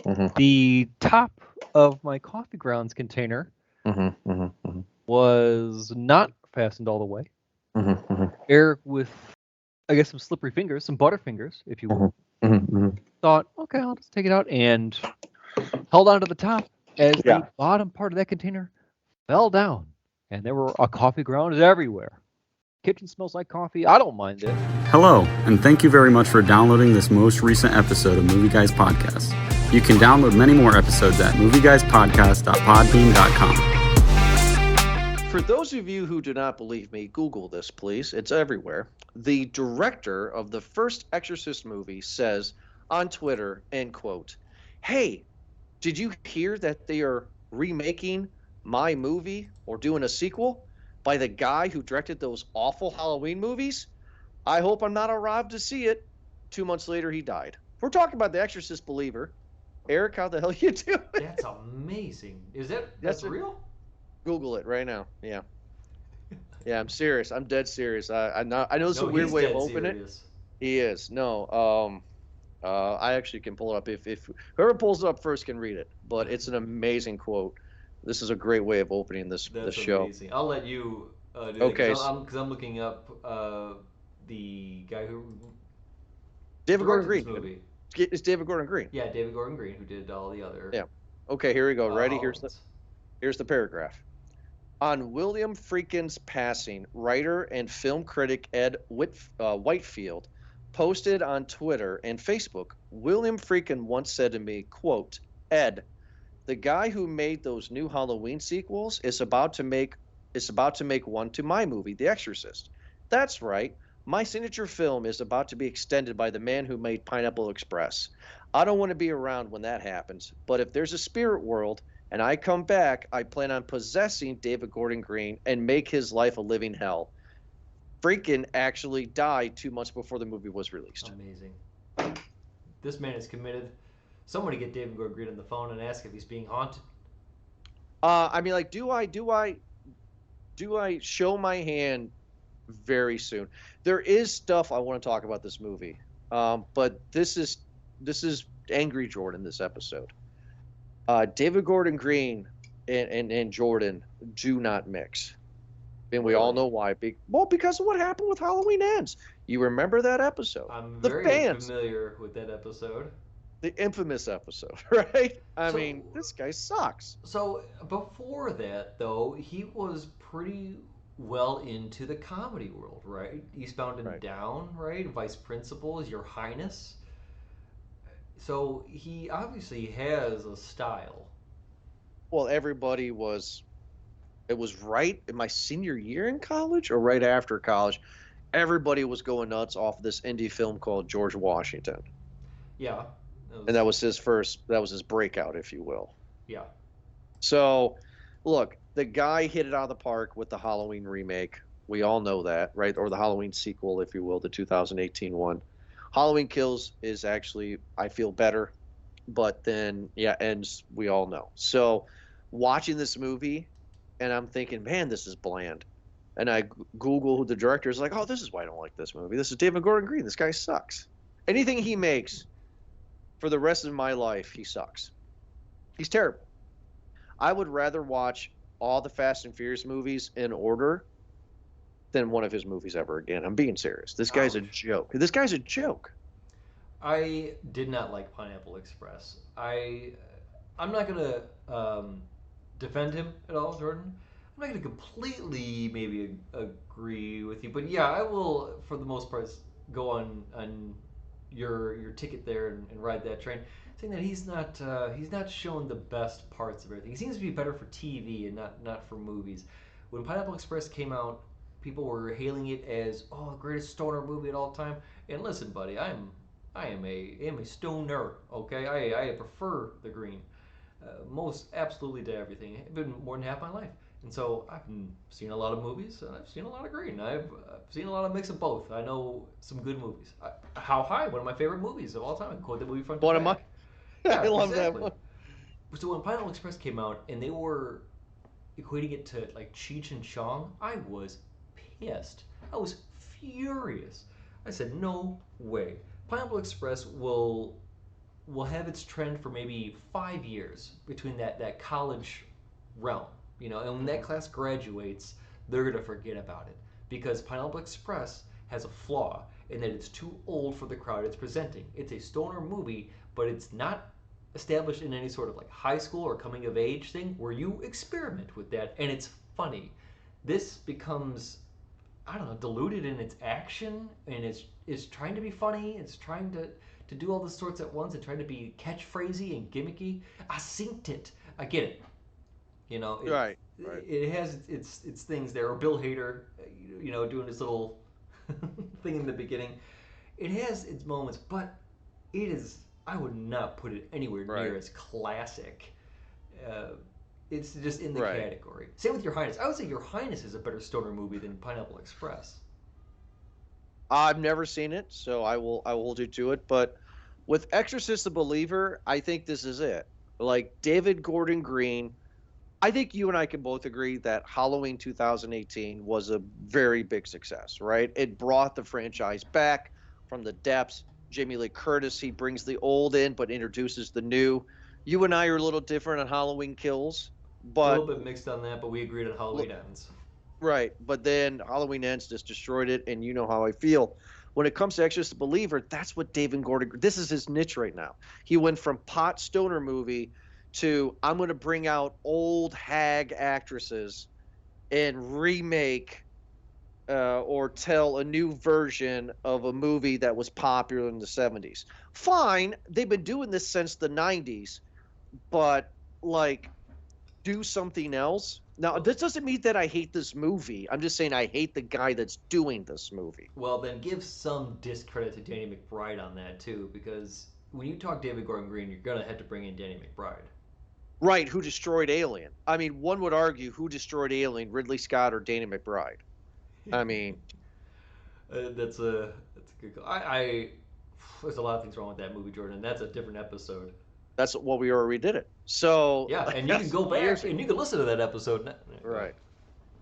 The top of my coffee grounds container was not fastened all the way. Eric, with I guess some slippery fingers, some butterfingers, if you will, thought, okay, I'll just take it out and held onto the top as the bottom part of that container fell down, and there were coffee grounds everywhere. Kitchen smells like coffee. I don't mind it. Hello, and thank you very much for downloading this most recent episode of Movie Guys Podcast. You can download many more episodes at movieguyspodcast.podbean.com. For those of you who do not believe me, Google this, please. It's everywhere. The director of the first Exorcist movie says on Twitter, end quote, "Hey, did you hear that they are remaking my movie or doing a sequel by the guy who directed those awful Halloween movies? I hope I'm not arrived to see it." 2 months later, he died. We're talking about the Exorcist believer. Eric, how the hell you doing? That's amazing. Is that's real? Google it right now. Yeah. Yeah, I'm serious. I'm dead serious. I know it's a weird way of opening it. He is. No. I actually can pull it up. If whoever pulls it up first can read it. But it's an amazing quote. This is a great way of opening this show. Amazing. I'll let you do it. Okay. Because I'm looking up the guy who David Gordon Green. Movie. It's David Gordon Green. Yeah, David Gordon Green, who did all the other. Yeah. Okay, here we go. Ready? Hollands. Here's the paragraph. On William Friedkin's passing, writer and film critic Ed Whitefield posted on Twitter and Facebook, William Friedkin once said to me, quote, "Ed, the guy who made those new Halloween sequels is about to make one to my movie, The Exorcist. That's right. My signature film is about to be extended by the man who made Pineapple Express. I don't want to be around when that happens, but if there's a spirit world and I come back, I plan on possessing David Gordon Green and make his life a living hell." Friedkin actually died 2 months before the movie was released. Amazing. This man is committed. Somebody get David Gordon Green on the phone and ask if he's being haunted. I mean, like, do I show my hand very soon? There is stuff I want to talk about this movie, but this is Angry Jordan this episode. David Gordon Green and Jordan do not mix, and we all know why. Because of what happened with Halloween Ends. You remember that episode? I'm very familiar with that episode. The infamous episode, right? I mean, this guy sucks. So before that, though, he was pretty well into the comedy world, right? Eastbound and Down, right? Vice Principals, Your Highness. So he obviously has a style. Well, it was right in my senior year in college or right after college. Everybody was going nuts off this indie film called George Washington. Yeah. And that was his breakout, if you will. Yeah. So, look, the guy hit it out of the park with the Halloween remake. We all know that, right? Or the Halloween sequel, if you will, the 2018 one. Halloween Kills is actually, I feel, better. But then, Ends, we all know. So, watching this movie, and I'm thinking, man, this is bland. And I Google who the director is, like, oh, this is why I don't like this movie. This is David Gordon Green. This guy sucks. Anything he makes, for the rest of my life, he sucks. He's terrible. I would rather watch all the Fast and Furious movies in order than one of his movies ever again. I'm being serious. This guy's a joke. I did not like Pineapple Express. I'm not going to defend him at all, Jordan. I'm not going to completely maybe agree with you. But yeah, I will, for the most part, go on your ticket there and ride that train, saying that he's not shown the best parts of everything. He seems to be better for TV and not for movies. When Pineapple Express came out, people were hailing it as the greatest stoner movie at all time. And listen, buddy, I am a stoner. Okay, I prefer the Green, most absolutely to everything. It's been more than half my life. And so I've seen a lot of movies, and I've seen a lot of Green. I've seen a lot of mix of both. I know some good movies. How High, one of my favorite movies of all time. I quote the movie front to back. Yeah, I love that one. So when Pineapple Express came out, and they were equating it to like Cheech and Chong, I was pissed. I was furious. I said, no way. Pineapple Express will will have its trend for maybe 5 years between that college realm, and when that class graduates, they're going to forget about it because Pineapple Express has a flaw in that it's too old for the crowd it's presenting. It's a stoner movie, but it's not established in any sort of like high school or coming of age thing where you experiment with that and it's funny. This becomes, I don't know, diluted in its action, and it's trying to be funny. It's trying to do all the sorts at once and trying to be catchphrasy and gimmicky. I synced it. I get it. Right. It has its things there. Or Bill Hader, doing his little thing in the beginning. It has its moments, but it is. I would not put it anywhere near as classic. It's just in the category. Same with Your Highness. I would say Your Highness is a better stoner movie than Pineapple Express. I've never seen it, so I will hold you to it. But with Exorcist the Believer, I think this is it. Like David Gordon Green, I think you and I can both agree that Halloween 2018 was a very big success, right? It brought the franchise back from the depths. Jamie Lee Curtis, he brings the old in but introduces the new. You and I are a little different on Halloween Kills, but a little bit mixed on that, but we agreed on Halloween Ends. Right, but then Halloween Ends just destroyed it, and you know how I feel. When it comes to Exorcist the Believer, that's what David Gordon, this is his niche right now. He went from pot stoner movie to I'm going to bring out old hag actresses and remake or tell a new version of a movie that was popular in the 70s. Fine, they've been doing this since the 90s, but like do something else. Now, this doesn't mean that I hate this movie. I'm just saying I hate the guy that's doing this movie. Well, then give some discredit to Danny McBride on that, too, because when you talk David Gordon Green, you're going to have to bring in Danny McBride. Right, who destroyed Alien. I mean, one would argue who destroyed Alien, Ridley Scott or Danny McBride. I mean... That's a good call. There's a lot of things wrong with that movie, Jordan. That's a different episode. That's what we already did it. So yeah, and you can go back and you can listen to that episode. Right.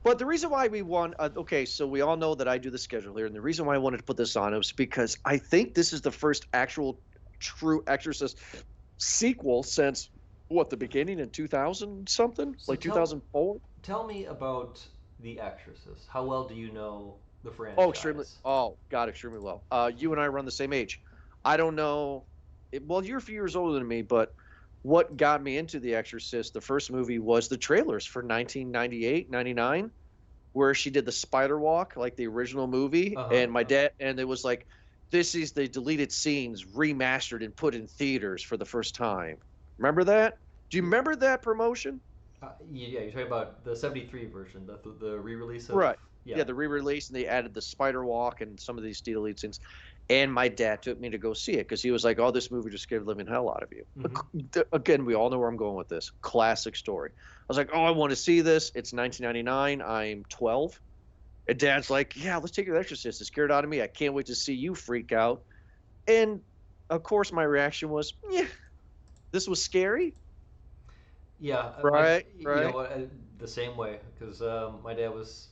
But the reason why we won, okay, so we all know that I do the schedule here, and the reason why I wanted to put this on was because I think this is the first actual true Exorcist sequel since the beginning in 2000 something, so like 2004. Tell me about The Exorcist. How well do you know the franchise? Oh, extremely. Oh, God, extremely well. You and I run the same age. I don't know. Well, you're a few years older than me, but what got me into The Exorcist, the first movie, was the trailers for 1998, 99, where she did the spider walk, like the original movie. And my dad, and it was like, this is the deleted scenes remastered and put in theaters for the first time. Remember that? Do you remember that promotion? Yeah, you're talking about the 73 version, the re-release of... Right. Yeah, the re-release, and they added the spider walk and some of these deleted scenes. And my dad took me to go see it because he was like, oh, this movie just scared the living hell out of you. Mm-hmm. Again, we all know where I'm going with this. Classic story. I was like, oh, I want to see this. It's 1999. I'm 12. And Dad's like, yeah, let's take The Exorcist. It scared out of me. I can't wait to see you freak out. And, of course, my reaction was, yeah, this was scary. Yeah. Right. You know what, the same way. Because my dad was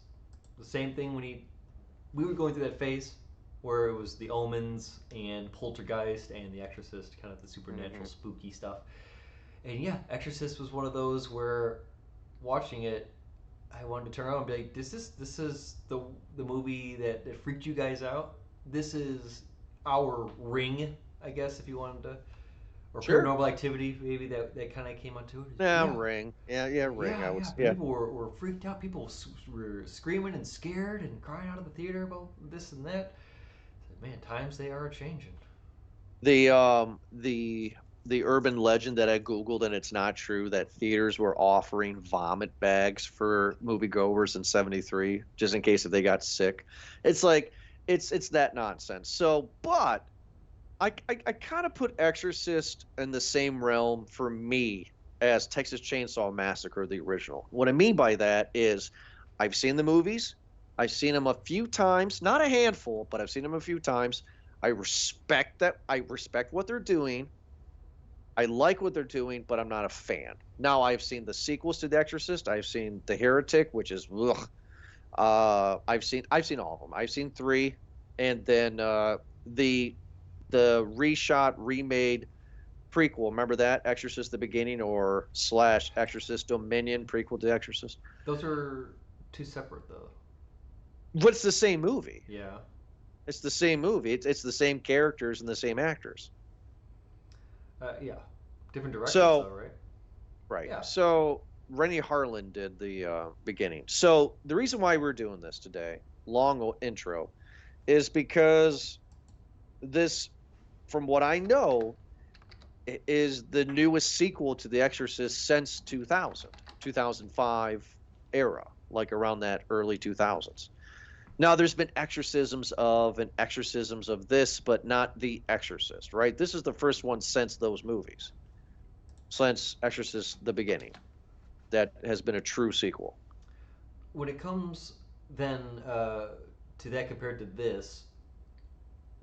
the same thing when we were going through that phase where it was the Omens and Poltergeist and The Exorcist, kind of the supernatural, spooky stuff. And yeah, Exorcist was one of those where watching it, I wanted to turn around and be like, this is the movie that freaked you guys out. This is our Ring, I guess, if you wanted to. Or sure. Paranormal Activity, maybe that kind of came onto it. Yeah, Ring. Yeah, Ring. People were freaked out. People were screaming and scared and crying out of the theater about this and that. Man, times they are changing. The urban legend that I Googled, and it's not true, that theaters were offering vomit bags for moviegoers in '73, just in case if they got sick. It's like, it's that nonsense. So, but I kind of put Exorcist in the same realm for me as Texas Chainsaw Massacre, the original. What I mean by that is I've seen the movies. I've seen them a few times, not a handful, but I've seen them a few times. I respect that. I respect what they're doing. I like what they're doing, but I'm not a fan. Now, I've seen the sequels to The Exorcist. I've seen The Heretic, which is ugh. I've seen all of them. I've seen 3, and then the reshot, remade prequel. Remember that? Exorcist the Beginning or / Exorcist Dominion, prequel to Exorcist. Those are two separate, though. But it's the same movie. Yeah. It's the same movie. It's the same characters and the same actors. Yeah. Different directors, So, though, right? right. Yeah. So Rennie Harlan did the Beginning. So the reason why we're doing this today, long intro, is because this, from what I know, is the newest sequel to The Exorcist since 2005 era, like around that early 2000s. Now, there's been exorcisms of and exorcisms of this, but not The Exorcist, right? This is the first one since those movies, since Exorcist the Beginning, that has been a true sequel. When it comes then to that compared to this,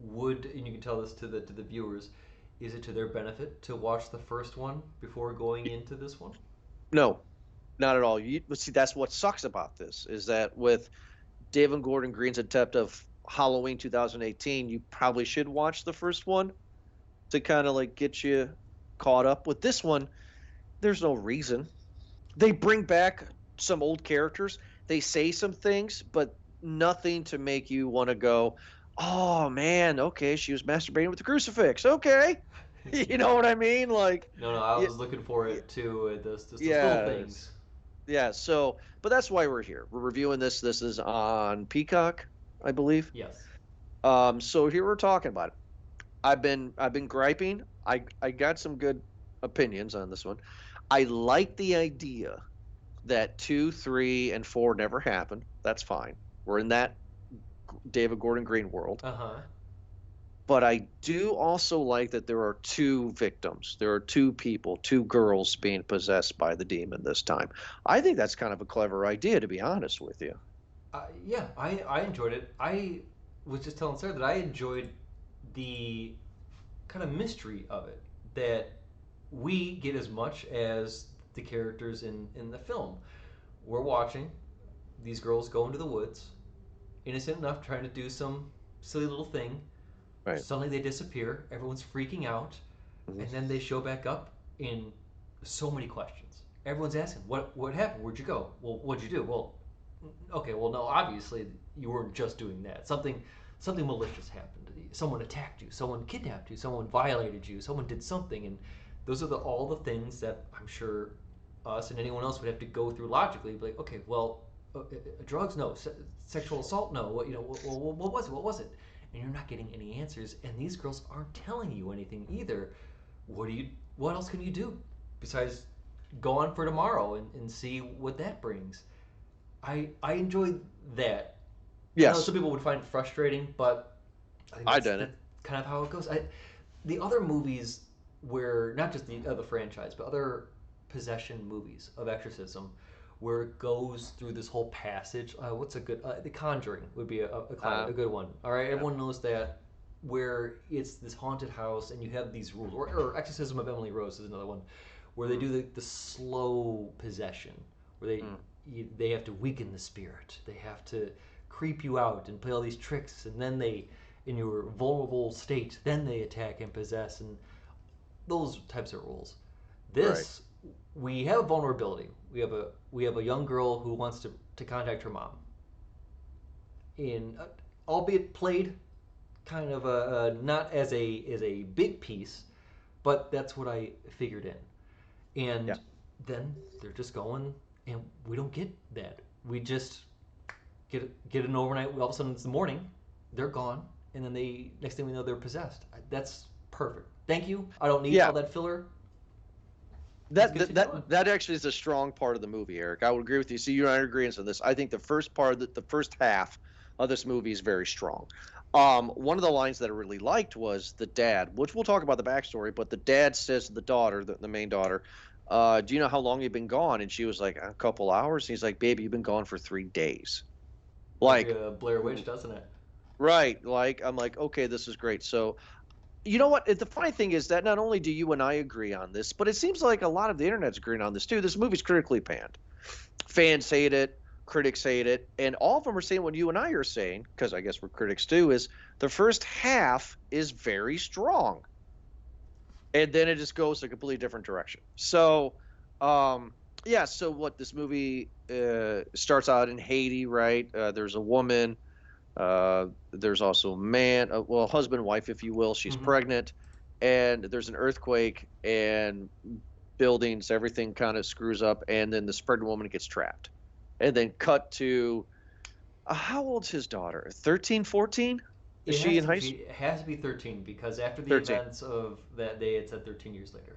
and you can tell this to the viewers, is it to their benefit to watch the first one before going into this one? No, not at all. See, that's what sucks about this, is that with David Gordon Green's attempt of Halloween 2018, you probably should watch the first one to kind of like get you caught up. With this one, there's no reason. They bring back some old characters. They say some things, but nothing to make you want to go, oh man, okay, she was masturbating with the crucifix. Okay. You know what I mean? Like, No, I was looking for it too. Those yeah, little things. yeah. So, but that's why we're here. We're reviewing this. This is on Peacock, I believe. Yes. So here we're talking about it. I've been griping. I got some good opinions on this one. I like the idea that 2, 3, and 4 never happened. That's fine. We're in that David Gordon Green world. But I do also like that there are 2 victims. There are 2 people, 2 girls being possessed by the demon this time. I think that's kind of a clever idea, to be honest with you. Yeah, I enjoyed it. I was just telling Sarah that I enjoyed the kind of mystery of it, that we get as much as the characters in the film. We're watching these girls go into the woods, innocent enough, trying to do some silly little thing. Right. Suddenly they disappear. Everyone's freaking out, and then they show back up in so many questions. Everyone's asking, "What happened? Where'd you go? Well, what'd you do? Well, okay. Well, no. Obviously, you weren't just doing that. Something malicious happened. Someone attacked you. Someone kidnapped you. Someone violated you. Someone did something." And those are all the things that I'm sure us and anyone else would have to go through logically. Be like, okay, well, drugs, no. Sexual assault, no. What was it? What was it? And you're not getting any answers, and these girls aren't telling you anything either. What else can you do besides go on for tomorrow and see what that brings? I enjoyed that. Yes. I know some people would find it frustrating, but I think that's kind of how it goes. The other movies where, not just the franchise, but other possession movies of exorcism, where it goes through this whole passage. What's a good? The Conjuring would be a good one. All right, everyone knows that, where it's this haunted house and you have these rules. Or Exorcism of Emily Rose is another one, where they do the slow possession, where they have to weaken the spirit. They have to creep you out and play all these tricks, and then in your vulnerable state, then they attack and possess, and those types of rules. This. Right. We have vulnerability. We have a young girl who wants to contact her mom. Albeit played kind of not as a big piece, but that's what I figured in. And then they're just going, and we don't get that. We just get an overnight. All of a sudden it's the morning, they're gone, and then next thing we know they're possessed. That's perfect. Thank you. I don't need all that filler. That actually is a strong part of the movie, Eric. I would agree with you. See, you're in agreement on this. I think the first half of this movie is very strong. One of the lines that I really liked was the dad, which we'll talk about the backstory, but the dad says to the daughter, the main daughter, do you know how long you've been gone? And she was like, a couple hours. And he's like, baby, you've been gone for 3 days. Like Blair Witch, doesn't it? Right. Like, I'm like, okay, this is great. So, you know what? The funny thing is that not only do you and I agree on this, but it seems like a lot of the internet's agreeing on this too. This movie's critically panned. Fans hate it, critics hate it, and all of them are saying what you and I are saying, because I guess we're critics too, is the first half is very strong. and then it just goes a completely different direction. So, yeah. So what this movie starts out in Haiti, right? There's a woman. There's also a man, well, husband, wife, if you will. She's pregnant, and there's an earthquake, and buildings, everything kind of screws up, and then this pregnant woman gets trapped. And then cut to, how old's his daughter? 13, 14? Is she in high school? It has to be 13 because after the 13. events of that day, it said 13 years later.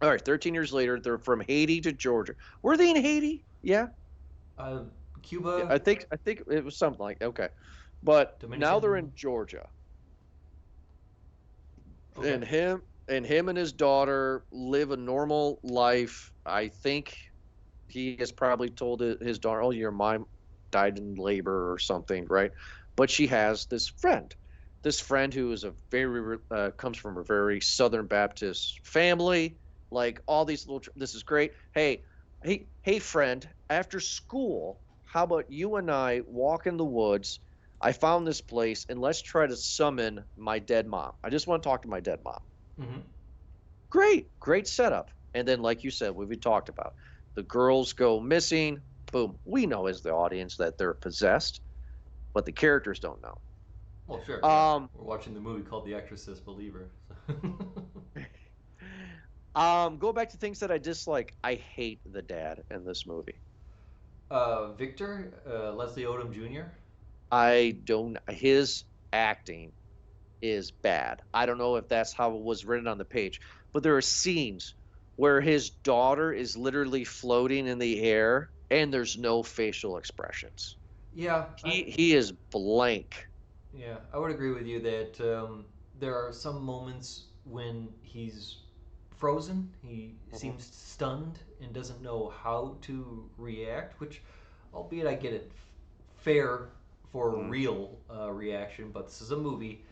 All right, 13 years later, they're from Haiti to Georgia. Were they in Haiti? Yeah. Cuba. Yeah, I think it was something like, okay. But Dominican. now they're in Georgia. Okay. And him and his daughter live a normal life. I think he has probably told his daughter, "Oh, your mom died in labor or something," right? But she has this friend who is comes from a very Southern Baptist family. Like all these this is great. Hey, friend, after school, how about you and I walk in the woods? I found this place, and let's try to summon my dead mom. I just want to talk to my dead mom. Great setup. And then, like you said, what we talked about, the girls go missing. Boom. We know as the audience that they're possessed, but the characters don't know. Well, sure. We're watching the movie called The Exorcist Believer. Go back to things that I dislike. I hate the dad in this movie. Victor, Leslie Odom Jr. His acting is bad. I don't know if that's how it was written on the page, but there are scenes where his daughter is literally floating in the air and there's no facial expressions. Yeah. He is blank. Yeah, I would agree with you that there are some moments when he's frozen. He seems stunned and doesn't know how to react, which, albeit I get it, fair for a real reaction, but this is a movie,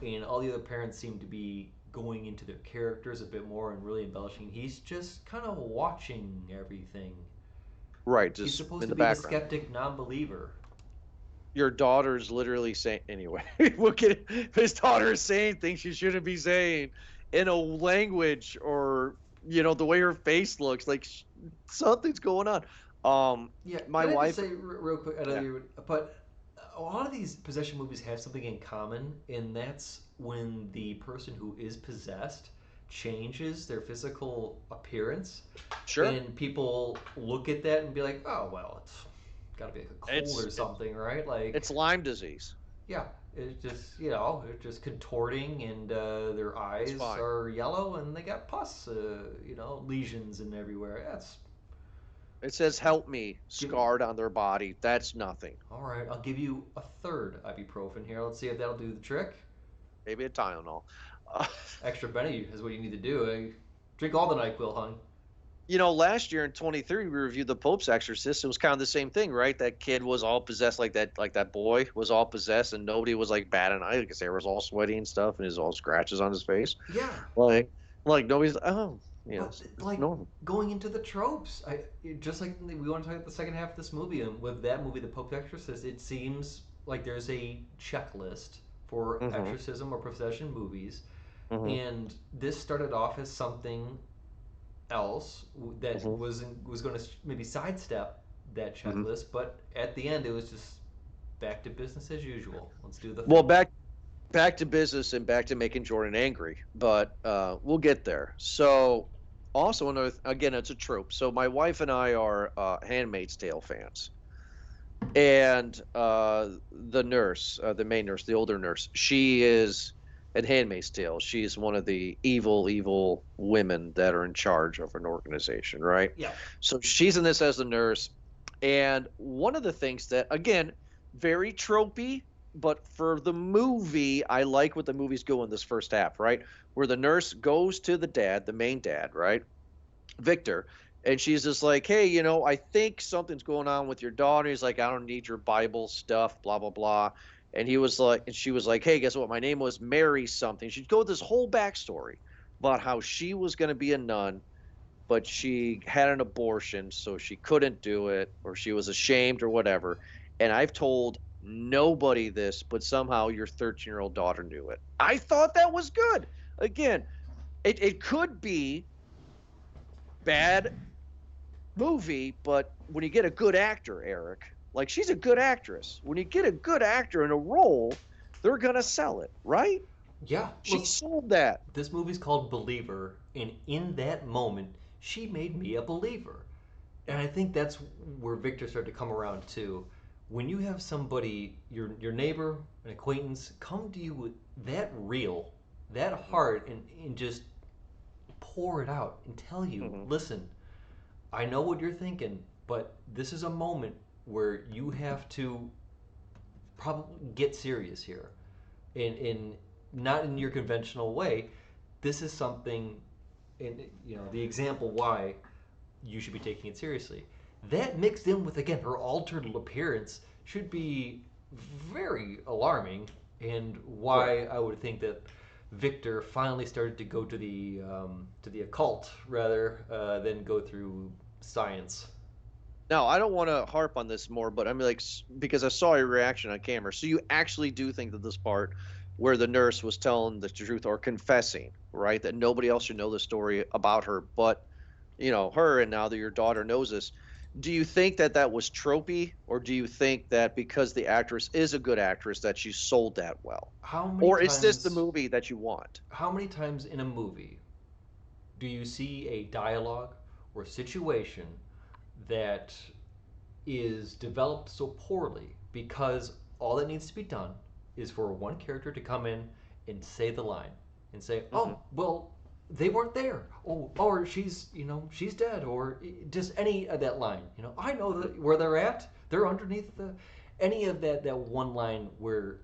and all the other parents seem to be going into their characters a bit more and really embellishing. He's just kind of watching everything. Right, He's just supposed in to the be the background. skeptic non-believer. Your daughter's literally saying, anyway, his daughter is saying things she shouldn't be saying in a language, or, the way her face looks, like something's going on. Yeah, my can I wife. just say real quick, I know but a lot of these possession movies have something in common, and that's when the person who is possessed changes their physical appearance. Sure. And people look at that and be like, "Oh, well, it's got to be like a cold or something, right?" Like it's Lyme disease. Yeah, it's just it's just contorting, and their eyes are yellow, and they got pus, lesions and everywhere. It says "help me" scarred on their body. That's nothing. All right, I'll give you a third ibuprofen here. Let's see if that'll do the trick. Maybe a Tylenol. Extra Benny is what you need to do. Drink all the NyQuil, hon. Last year in 23, we reviewed the Pope's Exorcist. It was kind of the same thing, right? That kid was all possessed, like that boy was all possessed, and nobody was like batting an eye. Like his hair was all sweaty and stuff, and his all scratches on his face. Yeah. Like nobody's like normal. Going into the tropes. Just like we want to talk about the second half of this movie, and with that movie, The Pope's Exorcist, it seems like there's a checklist for exorcism or possession movies, and this started off as something else that was going to maybe sidestep that checklist, but at the end it was just back to business as usual. Let's do the thing. Well, back to business and back to making Jordan angry, but we'll get there. So also another again, it's a trope. So my wife and I are Handmaid's Tale fans, and the nurse, the main nurse, the older nurse, she is at Handmaid's Tale. She's one of the evil women that are in charge of an organization, right? Yeah. So she's in this as the nurse, and one of the things that, again, very tropey, but for the movie, I like what the movies go in this first half, right? Where the nurse goes to the dad, the main dad, right? Victor, and she's just like, hey, I think something's going on with your daughter. He's like, I don't need your Bible stuff, blah, blah, blah. And she was like, hey, guess what? My name was Mary something. She'd go with this whole backstory about how she was going to be a nun, but she had an abortion, so she couldn't do it, or she was ashamed or whatever. And I've told nobody this, but somehow your 13-year-old daughter knew it. I thought that was good. Again, it could be bad movie, but when you get a good actor, Eric, like she's a good actress. When you get a good actor in a role, they're gonna sell it, right? Yeah, She sold that. this movie's called Believer, and in that moment, she made me a believer. And I think that's where Victor started to come around too. When you have somebody, your neighbor, an acquaintance, come to you with that real, that heart, and just pour it out and tell you, listen, I know what you're thinking, but this is a moment where you have to probably get serious here. In not in your conventional way. This is something, and the example why you should be taking it seriously. That mixed in with again her altered appearance should be very alarming, and why I would think that Victor finally started to go to the occult rather than go through science. Now, I don't want to harp on this more, but I mean, like, because I saw your reaction on camera. So you actually do think that this part where the nurse was telling the truth or confessing, right, that nobody else should know the story about her, but, her, and now that your daughter knows this, do you think that that was tropey, or do you think that because the actress is a good actress that she sold that well? Or is this the movie that you want? How many times in a movie do you see a dialogue or situation that is developed so poorly because all that needs to be done is for one character to come in and say the line and say, "Oh, well, they weren't there," or she's dead, or just any of that line. I know where they're at. They're underneath any of that one line where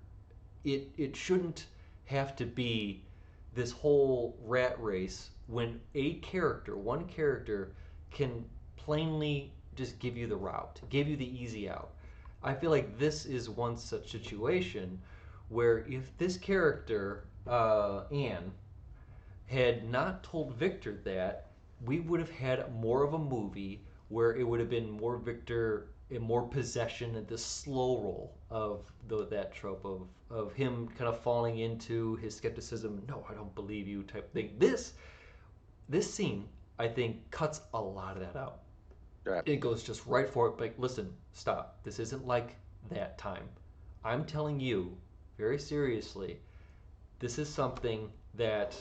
it shouldn't have to be this whole rat race when one character can plainly just give you the route, give you the easy out. I feel like this is one such situation where if this character, Anne, had not told Victor that, we would have had more of a movie where it would have been more Victor and more possession and the slow roll of that trope of him kind of falling into his skepticism. No, I don't believe you type thing. This scene, I think, cuts a lot of that out. Right. It goes just right for it. Like, listen, stop. This isn't like that time. I'm telling you very seriously, this is something that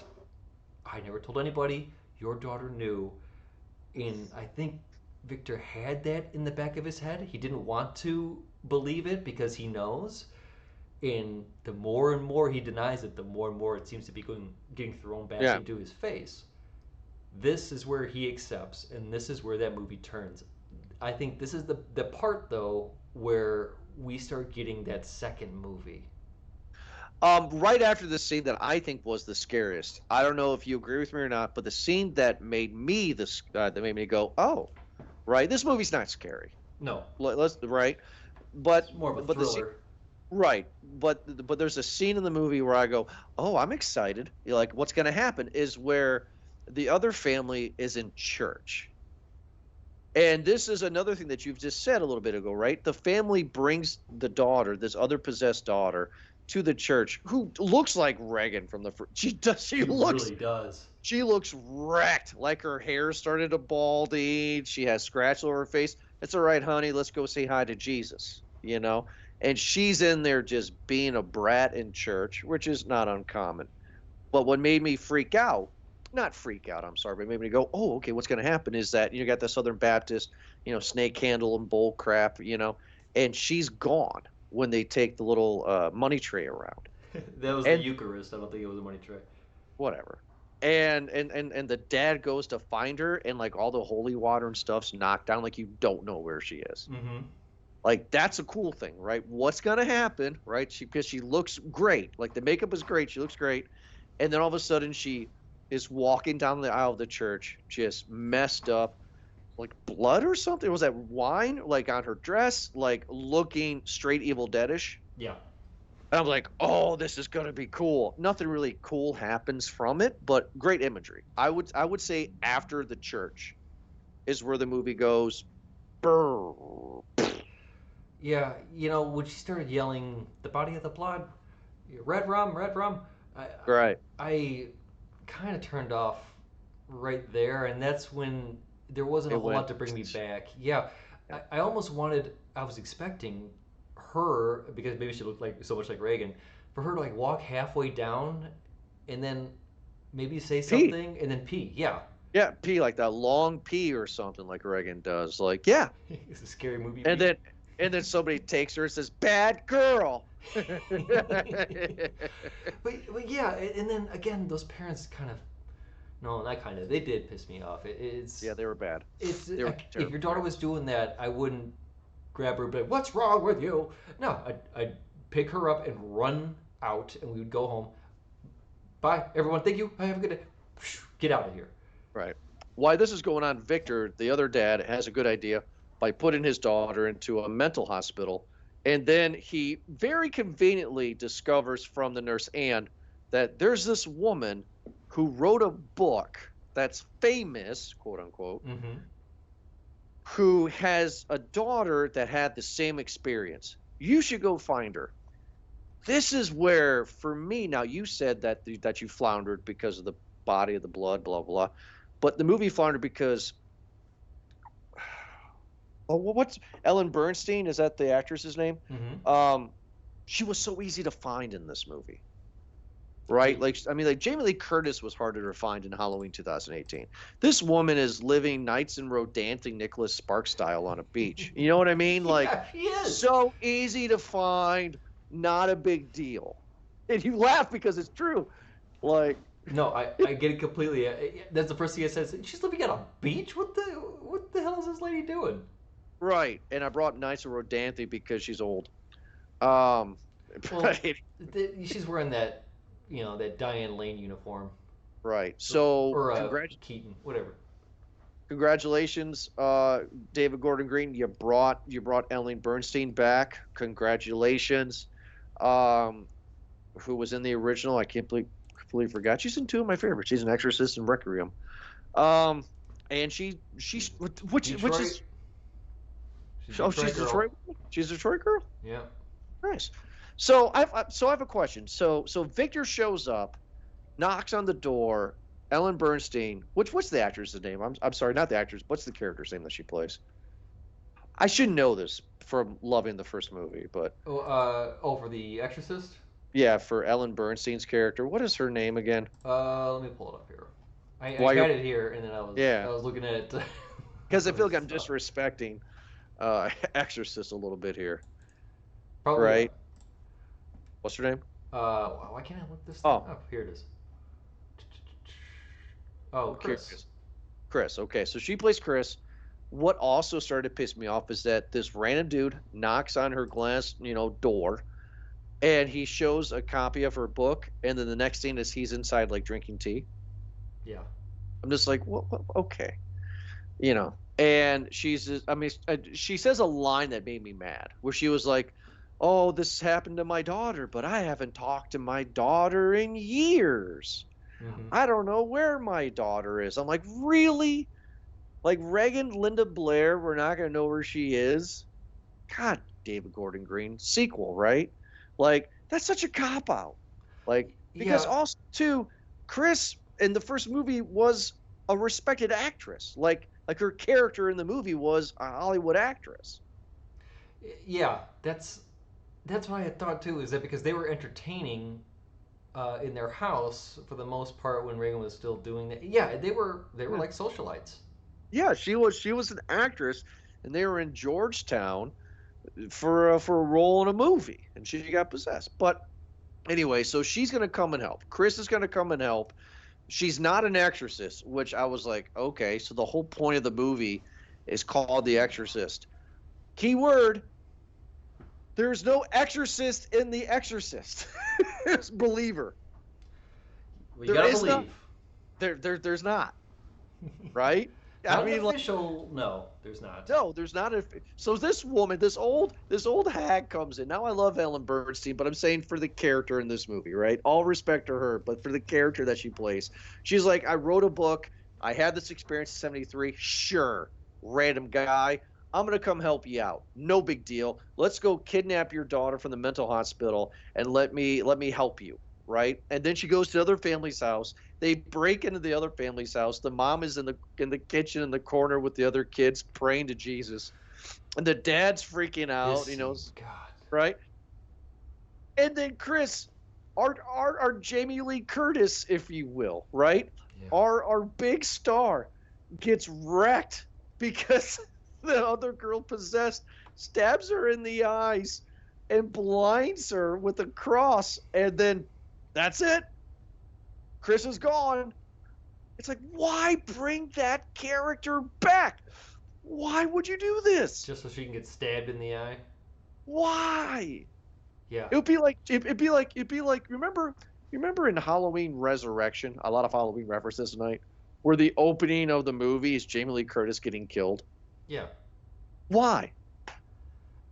I never told anybody. Your daughter knew. And I think Victor had that in the back of his head. He didn't want to believe it because he knows. And the more and more he denies it, the more and more it seems to be getting thrown back into his face. This is where he accepts, and this is where that movie turns. I think this is the part, though, where we start getting that second movie. Right after the scene that I think was the scariest. I don't know if you agree with me or not, but the scene that made me go, oh, right, this movie's not scary. No, Let's right, but it's more of a thriller. Right, but there's a scene in the movie where I go, oh, I'm excited. Like, what's going to happen is where the other family is in church. And this is another thing that you've just said a little bit ago, right? The family brings the daughter, this other possessed daughter, to the church, who looks like Reagan from the first. She Really does. She looks wrecked, like her hair started to balding. She has scratches over her face. It's all right, honey. Let's go say hi to Jesus, And she's in there just being a brat in church, which is not uncommon. But what made me freak out, not freak out, I'm sorry, but made me go, oh, okay, what's going to happen is that you got the Southern Baptist, snake handle and bull crap, and she's gone when they take the little money tray around. That was the Eucharist. I don't think it was a money tray. Whatever. And the dad goes to find her, and like all the holy water and stuff's knocked down, like you don't know where she is. Mm-hmm. Like, that's a cool thing, right? What's gonna happen, right? Because she looks great. Like, the makeup is great. She looks great. And then all of a sudden she is walking down the aisle of the church, just messed up, like blood or something. Was that wine, like, on her dress, like looking straight Evil Deadish? Yeah. And I'm like, oh, this is gonna be cool. Nothing really cool happens from it, but great imagery. I would say after the church is where the movie goes. Brr. Yeah, when she started yelling, "The body of the blood, red rum, red rum." Right. kind of turned off right there, and that's when there wasn't a whole lot to bring me back. Yeah, I almost I was expecting her, because maybe she looked like so much like Reagan, for her to like walk halfway down and then maybe say something and then pee. Yeah. Yeah, pee, like that long pee or something like Reagan does. Like, yeah. It's a scary movie. And then somebody takes her and says, "Bad girl." but yeah, and then again, those parents kind of, no, not kind of, they did piss me off. Yeah, they were bad. If your daughter was doing that, I wouldn't grab her and be like, "What's wrong with you?" No, I'd pick her up and run out, and we would go home. Bye, everyone. Thank you. Have a good day. Get out of here. Right. While this is going on, Victor, the other dad, has a good idea by putting his daughter into a mental hospital. And then he very conveniently discovers from the nurse Anne that there's this woman who wrote a book that's famous, quote unquote, who has a daughter that had the same experience. You should go find her. This is where, for me, now you said that you floundered because of the body of the blood, blah, blah. But the movie floundered because, what's Ellen Bernstein? Is that the actress's name? She was so easy to find in this movie, right? Like Jamie Lee Curtis was harder to find in Halloween 2018. This woman is living Nights in Rodantic Nicholas Sparks style on a beach. You know what I mean? Like, yeah, she is. So easy to find, not a big deal. And you laugh because it's true. Like. No, I get it completely. That's the first thing I said. She's living at a beach? What the hell is this lady doing? Right. And I brought Nights of Rodanthe because she's old. She's wearing that, that Diane Lane uniform. Right. So or Keaton, whatever. Congratulations, David Gordon Green. You brought Ellen Bernstein back. Congratulations. Who was in the original? I completely forgot. She's in two of my favorites. She's an Exorcist and Requiem. And she's which is. She's Detroit. She's a Detroit girl. Yeah. Nice. So I have a question. So Victor shows up, knocks on the door. Ellen Bernstein. What's the actress's name? I'm sorry, not the actress. What's the character's name that she plays? I should know this from loving the first movie, but. For the Exorcist. Yeah, for Ellen Bernstein's character. What is her name again? Let me pull it up here. I had it here, and then I was looking at it. Because I feel like I'm disrespecting Exorcist a little bit here. Probably. Right? What's her name? Why can't I look this thing up? Here it is. Oh, Chris. Chris. Okay, so she plays Chris. What also started to piss me off is that this random dude knocks on her glass, door, and he shows a copy of her book, and then the next thing is he's inside, like, drinking tea. Yeah. I'm just like, what? Okay. And she says a line that made me mad, where she was like, "Oh, this happened to my daughter, but I haven't talked to my daughter in years. I don't know where my daughter is." I'm like, really? Like, Reagan, Linda Blair, we're not going to know where she is? God, David Gordon Green. Sequel, right? Like, that's such a cop-out. Like, because also, too, Chris in the first movie was a respected actress. Like her character in the movie was a Hollywood actress. Yeah, that's what I had thought, too, is that because they were entertaining in their house for the most part when Reagan was still doing that. Yeah, they were like socialites. Yeah, she was an actress, and they were in Georgetown for a role in a movie, and she got possessed. But anyway, so she's going to come and help. Chris is going to come and help. She's not an exorcist, which I was like, okay, so the whole point of the movie is called The Exorcist. Keyword, there's no exorcist in The Exorcist. Believer. Well, you gotta believe. There's not. Right? Not official. No, there's not. No, there's not. So this woman, this old hag comes in. Now I love Ellen Bernstein, but I'm saying for the character in this movie, right? All respect to her, but for the character that she plays, she's like, I wrote a book. I had this experience in '73. Sure, random guy. I'm gonna come help you out. No big deal. Let's go kidnap your daughter from the mental hospital and let me help you. right? And then she goes to the other family's house. They break into the other family's house. The mom is in the kitchen in the corner with the other kids praying to Jesus, and the dad's freaking out. God. Right? And then Chris, our Jamie Lee Curtis, if you will, right? Yeah. Our big star gets wrecked because the other girl possessed stabs her in the eyes and blinds her with a cross, and then that's it. Chris is gone. It's like, why bring that character back? Why would you do this? Just so she can get stabbed in the eye? Why? Yeah. It'd be like remember in Halloween Resurrection, a lot of Halloween references tonight, where the opening of the movie is Jamie Lee Curtis getting killed. Yeah. Why?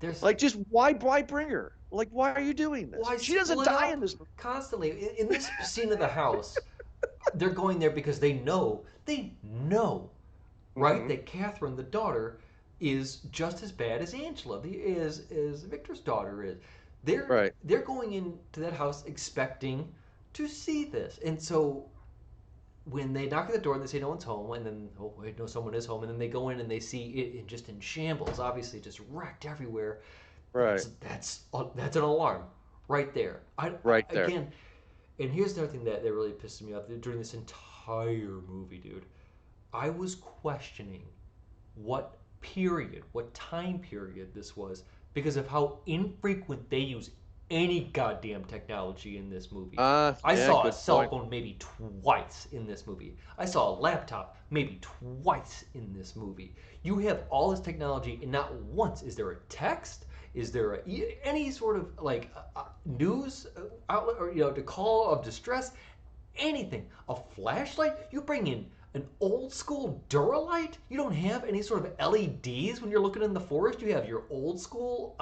There's like, just why bring her? Like, why are you doing this? Why She doesn't split die up in this movie. constantly. In this scene of the house, they're going there because they know, right, that Catherine, the daughter, is just as bad as Angela, as Victor's daughter is. They're going into that house expecting to see this, and so when they knock at the door and they say no one's home, and then oh wait, no, someone is home, and then they go in and they see it just in shambles, obviously just wrecked everywhere. Right. That's an alarm right there. There. Again, and here's another thing that really pisses me off during this entire movie, dude. I was questioning what time period this was because of how infrequent they use any goddamn technology in this movie. I saw a cell phone maybe twice in this movie. I saw a laptop maybe twice in this movie. You have all this technology, and not once is there a text. Is there any sort of like news outlet or to call of distress? Anything? A flashlight? You bring in an old school Duralight? You don't have any sort of LEDs when you're looking in the forest. You have your old school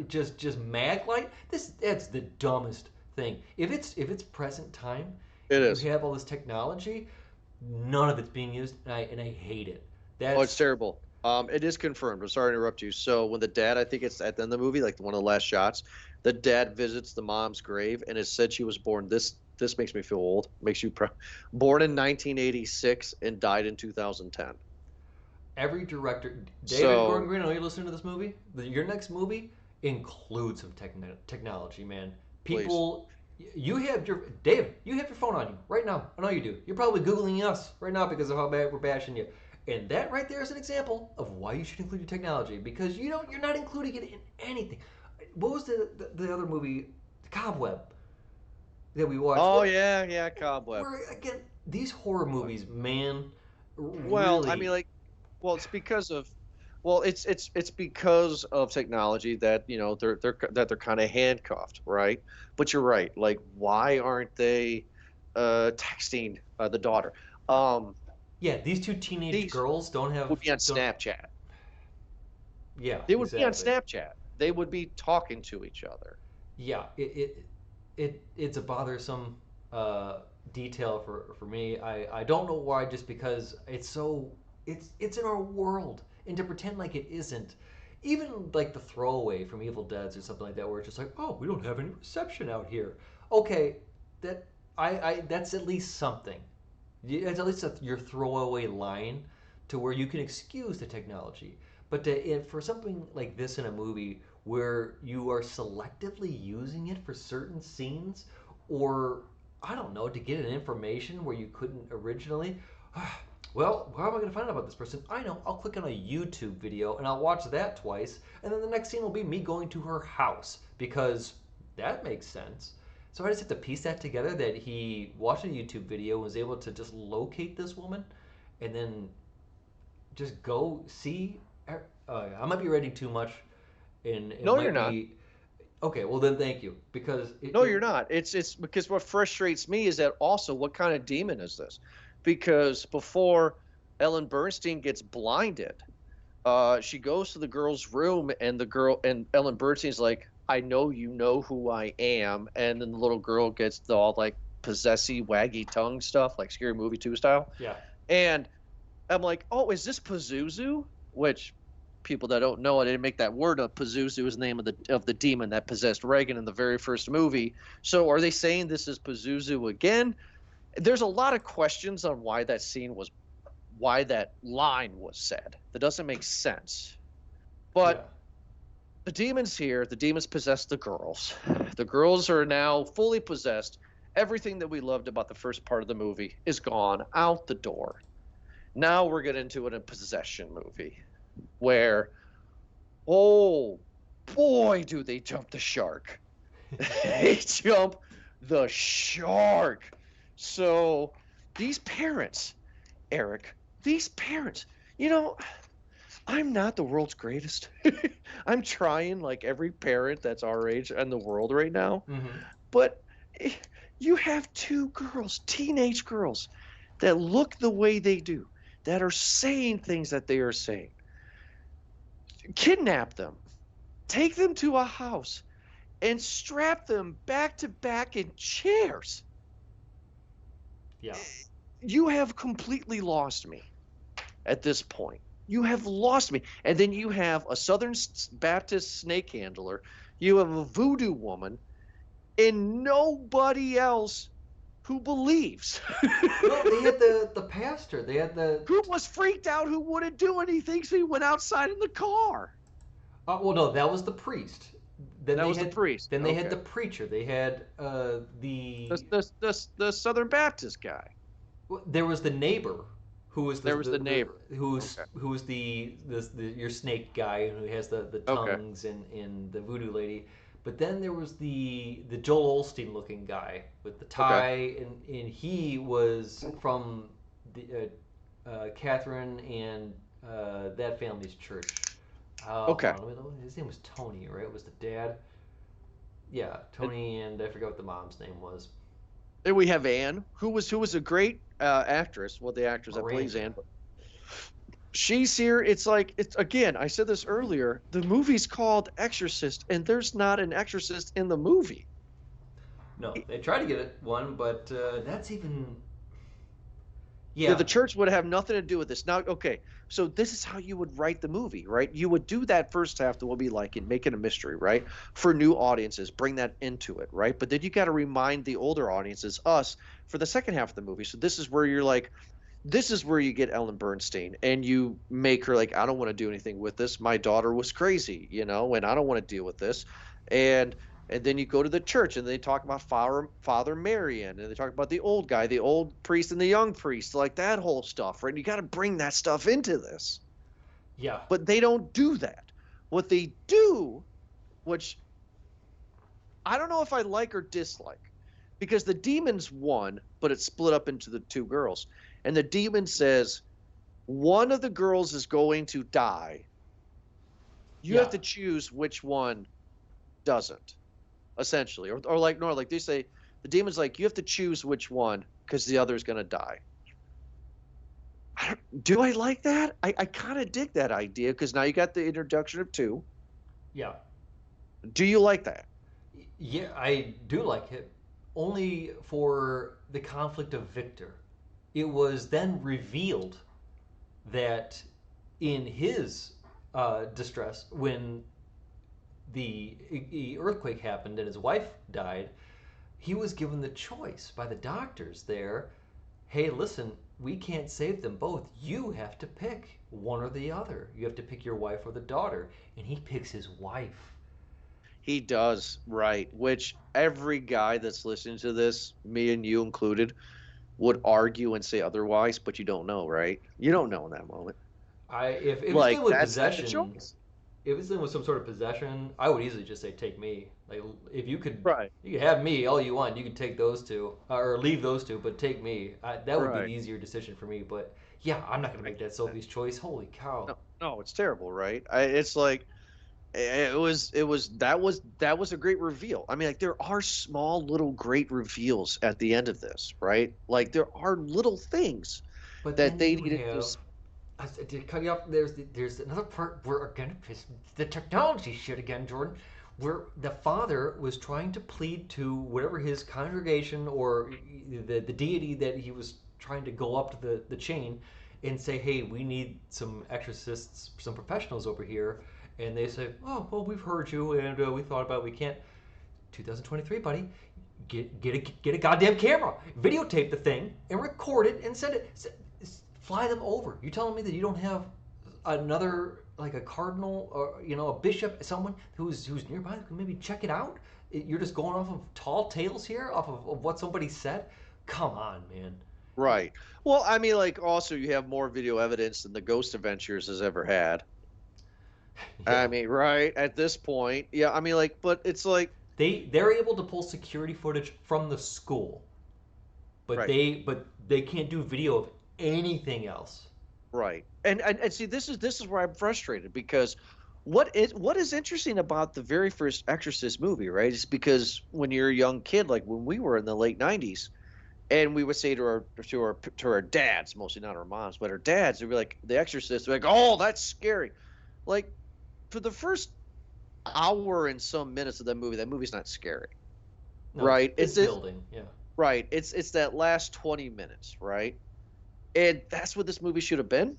just mag light. That's the dumbest thing. If it's present time, you have all this technology. None of it's being used, and I hate it. It's terrible. It is confirmed. I'm sorry to interrupt you. So when the dad, I think it's at the end of the movie, like one of the last shots, the dad visits the mom's grave, and it said she was born. This makes me feel old. Makes you born in 1986 and died in 2010. Every director, David Gordon Green, I know you're listening to this movie. Your next movie includes some technology, man. People, you have your phone on you right now. I know you do. You're probably Googling us right now because of how bad we're bashing you. And that right there is an example of why you should include your technology, because you're not including it in anything. What was the other movie, Cobweb, that we watched? Oh yeah, Cobweb. Where again, these horror movies, man. Well, really... I mean, it's because of technology that they're kind of handcuffed, right? But you're right. Like, why aren't they texting the daughter? Yeah, these two teenage girls don't have. Would be on Snapchat. Yeah, they would be on Snapchat. They would be talking to each other. Yeah, it's a bothersome detail for me. I don't know why, just because it's in our world, and to pretend like it isn't. Even like the throwaway from Evil Dead or something like that, where it's just like, oh, we don't have any reception out here. Okay, that's at least something. It's at least your throwaway line to where you can excuse the technology. But for something like this in a movie where you are selectively using it for certain scenes, or I don't know, to get an information where you couldn't originally, well, how am I going to find out about this person? I know, I'll click on a YouTube video and I'll watch that twice, and then the next scene will be me going to her house, because that makes sense. So I just have to piece that together, that he watched a YouTube video and was able to just locate this woman and then just go see her. I might be reading too much. No, you're not. Okay, well then thank you. Because you're not. It's because what frustrates me is that also, what kind of demon is this? Because before Ellen Bernstein gets blinded, she goes to the girl's room, and Ellen Bernstein's like, I know you know who I am, and then the little girl gets the all like possessy, waggy tongue stuff, like Scary Movie 2 style. Yeah. And I'm like, oh, is this Pazuzu? Which people that don't know it, I didn't make that word up. Pazuzu is the name of the demon that possessed Reagan in the very first movie. So are they saying this is Pazuzu again? There's a lot of questions on why that line was said. That doesn't make sense. But the demons here, the demons possess the girls. The girls are now fully possessed. Everything that we loved about the first part of the movie is gone out the door. Now we're getting into a possession movie where, oh boy, do they jump the shark. They jump the shark. So these parents, Eric, I'm not the world's greatest. I'm trying like every parent that's our age in the world right now. Mm-hmm. But you have two girls, teenage girls, that look the way they do, that are saying things that they are saying. Kidnap them, take them to a house, and strap them back to back in chairs. Yeah. You have completely lost me at this point. You have lost me. And then you have a Southern Baptist snake handler. You have a voodoo woman, and nobody else who believes. No, they had the pastor. They had who was freaked out, who wouldn't do anything, so he went outside in the car. Well, no, that was the priest. Then that was the priest. Then they had the preacher. They had the Southern Baptist guy. There was the neighbor. Who was the neighbor? Who was the your snake guy who has the tongues and the voodoo lady. But then there was the Joel Osteen looking guy with the tie, and he was from the Catherine and that family's church. His name was Tony, right? It was the dad. Yeah, Tony, and I forgot what the mom's name was. Then we have Anne, who was a great actress. Well, the actress that plays Anne. She's here. It's again. I said this earlier. The movie's called Exorcist, and there's not an exorcist in the movie. No, they try to get it one, but that's even. Yeah, the church would have nothing to do with this. Now, okay, so this is how you would write the movie, right? You would do that first half that will be like and make it a mystery, right? For new audiences, bring that into it, right? But then you got to remind the older audiences, us, for the second half of the movie. So this is where you're like, this is where you get Ellen Bernstein, and you make her like, I don't want to do anything with this. My daughter was crazy, and I don't want to deal with this. And then you go to the church, and they talk about Father Marion, and they talk about the old guy, the old priest, and the young priest, like that whole stuff, right? And you got to bring that stuff into this. Yeah. But they don't do that. What they do, which I don't know if I like or dislike, because the demons won, but it's split up into the two girls. And the demon says, one of the girls is going to die. You have to choose which one doesn't. Essentially, or like they say, the demon's like, you have to choose which one because the other's gonna die. Do I like that? I kind of dig that idea because now you got the introduction of two. Yeah. Do you like that? Yeah, I do like it. Only for the conflict of Victor. It was then revealed that in his distress, when the earthquake happened and his wife died, he was given the choice by the doctors there. Hey, listen, we can't save them both. You have to pick one or the other. You have to pick your wife or the daughter. And he picks his wife. He does, right. Which every guy that's listening to this, me and you included, would argue and say otherwise, but you don't know, right? You don't know in that moment. If it was with possession, if it's with some sort of possession, I would easily just say, take me. Like, if you could, you could have me all you want. You can take those two, or leave those two, but take me. That would be an easier decision for me. But yeah, I'm not gonna make that Sophie's choice. Holy cow! No, it's terrible, right? It's like, that was a great reveal. I mean, like, there are small little great reveals at the end of this, right? Like, there are little things that they needed to. To cut you off, there's another part where again the technology shit again, Jordan, where the father was trying to plead to whatever his congregation or the deity that he was trying to go up to the chain, and say, hey, we need some exorcists, some professionals over here, and they say, oh, well, we've heard you, and we thought about it. We can't. 2023, buddy. Get a goddamn camera, videotape the thing, and record it, and send it. Fly them over. You telling me that you don't have another, like a cardinal or a bishop, someone who's nearby who can maybe check it out? You're just going off of tall tales here, off of what somebody said. Come on, man. Right. Well, I mean, like, also you have more video evidence than the Ghost Adventures has ever had. Yeah. I mean, right at this point, yeah. I mean, like, but it's like they're able to pull security footage from the school, but right. they can't do video of anything else. Right. And see, this is where I'm frustrated, because what is interesting about the very first Exorcist movie, right, is because when you're a young kid, like when we were in the late 90s, and we would say to our dads, mostly not our moms, but our dads, they'd be like, The Exorcist, they're like, oh, that's scary. Like, for the first hour and some minutes of that movie's not scary. No, right? It's building, yeah. Right. It's that last 20 minutes, right? And that's what this movie should have been,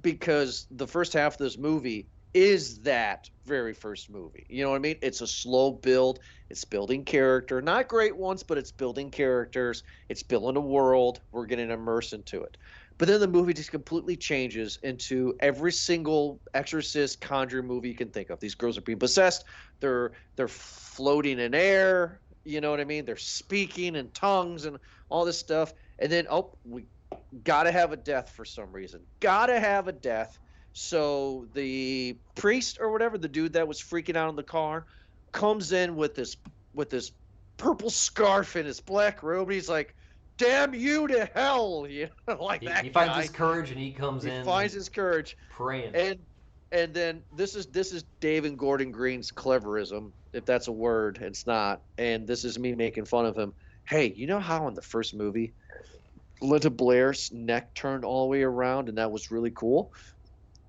because the first half of this movie is that very first movie. You know what I mean? It's a slow build. It's building character. Not great ones, but it's building characters. It's building a world. We're getting immersed into it. But then the movie just completely changes into every single Exorcist, Conjuring movie you can think of. These girls are being possessed. They're floating in air. You know what I mean? They're speaking in tongues and all this stuff. And then, we gotta have a death for some reason. Gotta have a death. So the priest or whatever, the dude that was freaking out in the car, comes in with this purple scarf and his black robe. And he's like, damn you to hell, like that. He finds his courage and he comes in. He finds his courage, praying. And then this is David Gordon Green's cleverism, if that's a word. It's not. And this is me making fun of him. Hey, you know how in the first movie, Linda Blair's neck turned all the way around, and that was really cool?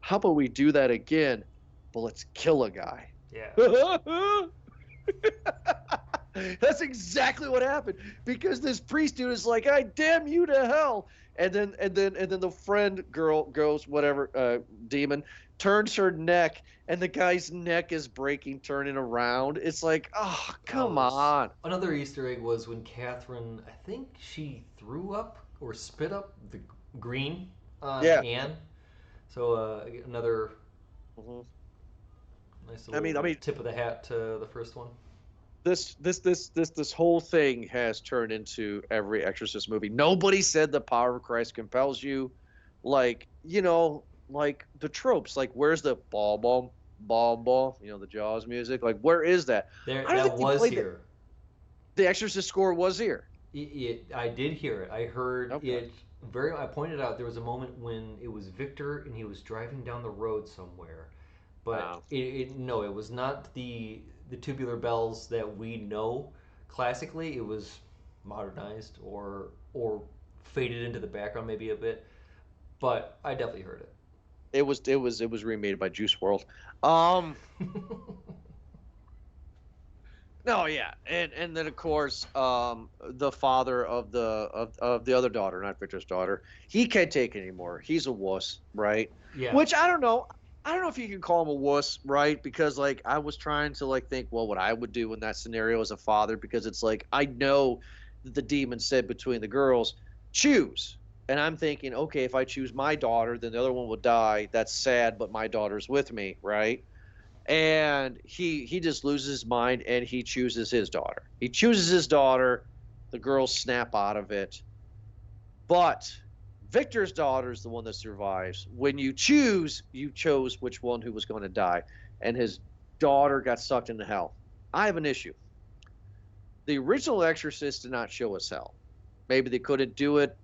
How about we do that again, but let's kill a guy? Yeah. That's exactly what happened, because this priest dude is like, I damn you to hell. And then the friend girl goes, whatever, demon, turns her neck, and the guy's neck is breaking, turning around. It's like, oh, come on. Another Easter egg was when Catherine, I think she threw up or spit up the green on Anne. So another nice little tip of the hat to the first one. This whole thing has turned into every Exorcist movie. Nobody said the power of Christ compels you, like the tropes. Like, where's the ball, the Jaws music? Like, where is that? That was here. The Exorcist score was here. I did hear it. I heard it. I pointed out there was a moment when it was Victor and he was driving down the road somewhere, but it was not the tubular bells that we know classically. It was modernized or faded into the background maybe a bit, but I definitely heard it. It was remade by Juice WRLD. No, yeah, and then of course, the father of the other daughter, not Victor's daughter, he can't take it anymore. He's a wuss, right? Yeah. Which I don't know if you can call him a wuss, right? Because like I was trying to think, well, what I would do in that scenario as a father, because it's like I know that the demon said between the girls, choose, and I'm thinking, okay, if I choose my daughter, then the other one will die. That's sad, but my daughter's with me, right? And he just loses his mind, and he chooses his daughter. He chooses his daughter. The girls snap out of it. But Victor's daughter is the one that survives. When you chose which one who was going to die. And his daughter got sucked into hell. I have an issue. The original Exorcist did not show us hell. Maybe they couldn't do it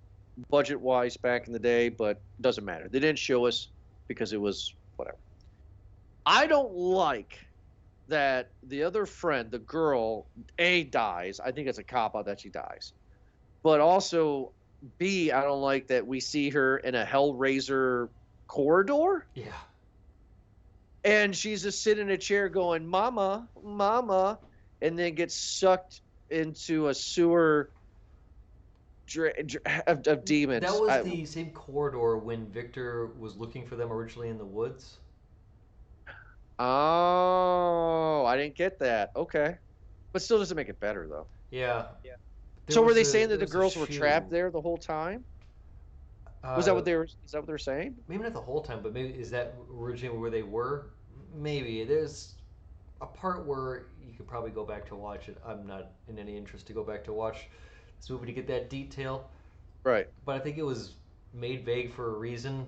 budget-wise back in the day, but it doesn't matter. They didn't show us because it was whatever. I don't like that the other friend, the girl, A, dies. I think it's a cop-out that she dies. But also, B, I don't like that we see her in a Hellraiser corridor. Yeah. And she's just sitting in a chair going, Mama, Mama, and then gets sucked into a sewer of demons. That was the same corridor when Victor was looking for them originally in the woods. Oh, I didn't get that. Okay, but still doesn't make it better though. Yeah. So were they saying that the girls were trapped there the whole time? Was that what they were? Is that what they're saying? Maybe not the whole time, but maybe is that originally where they were? Maybe there's a part where you could probably go back to watch it. I'm not in any interest to go back to watch this movie to get that detail. Right. But I think it was made vague for a reason.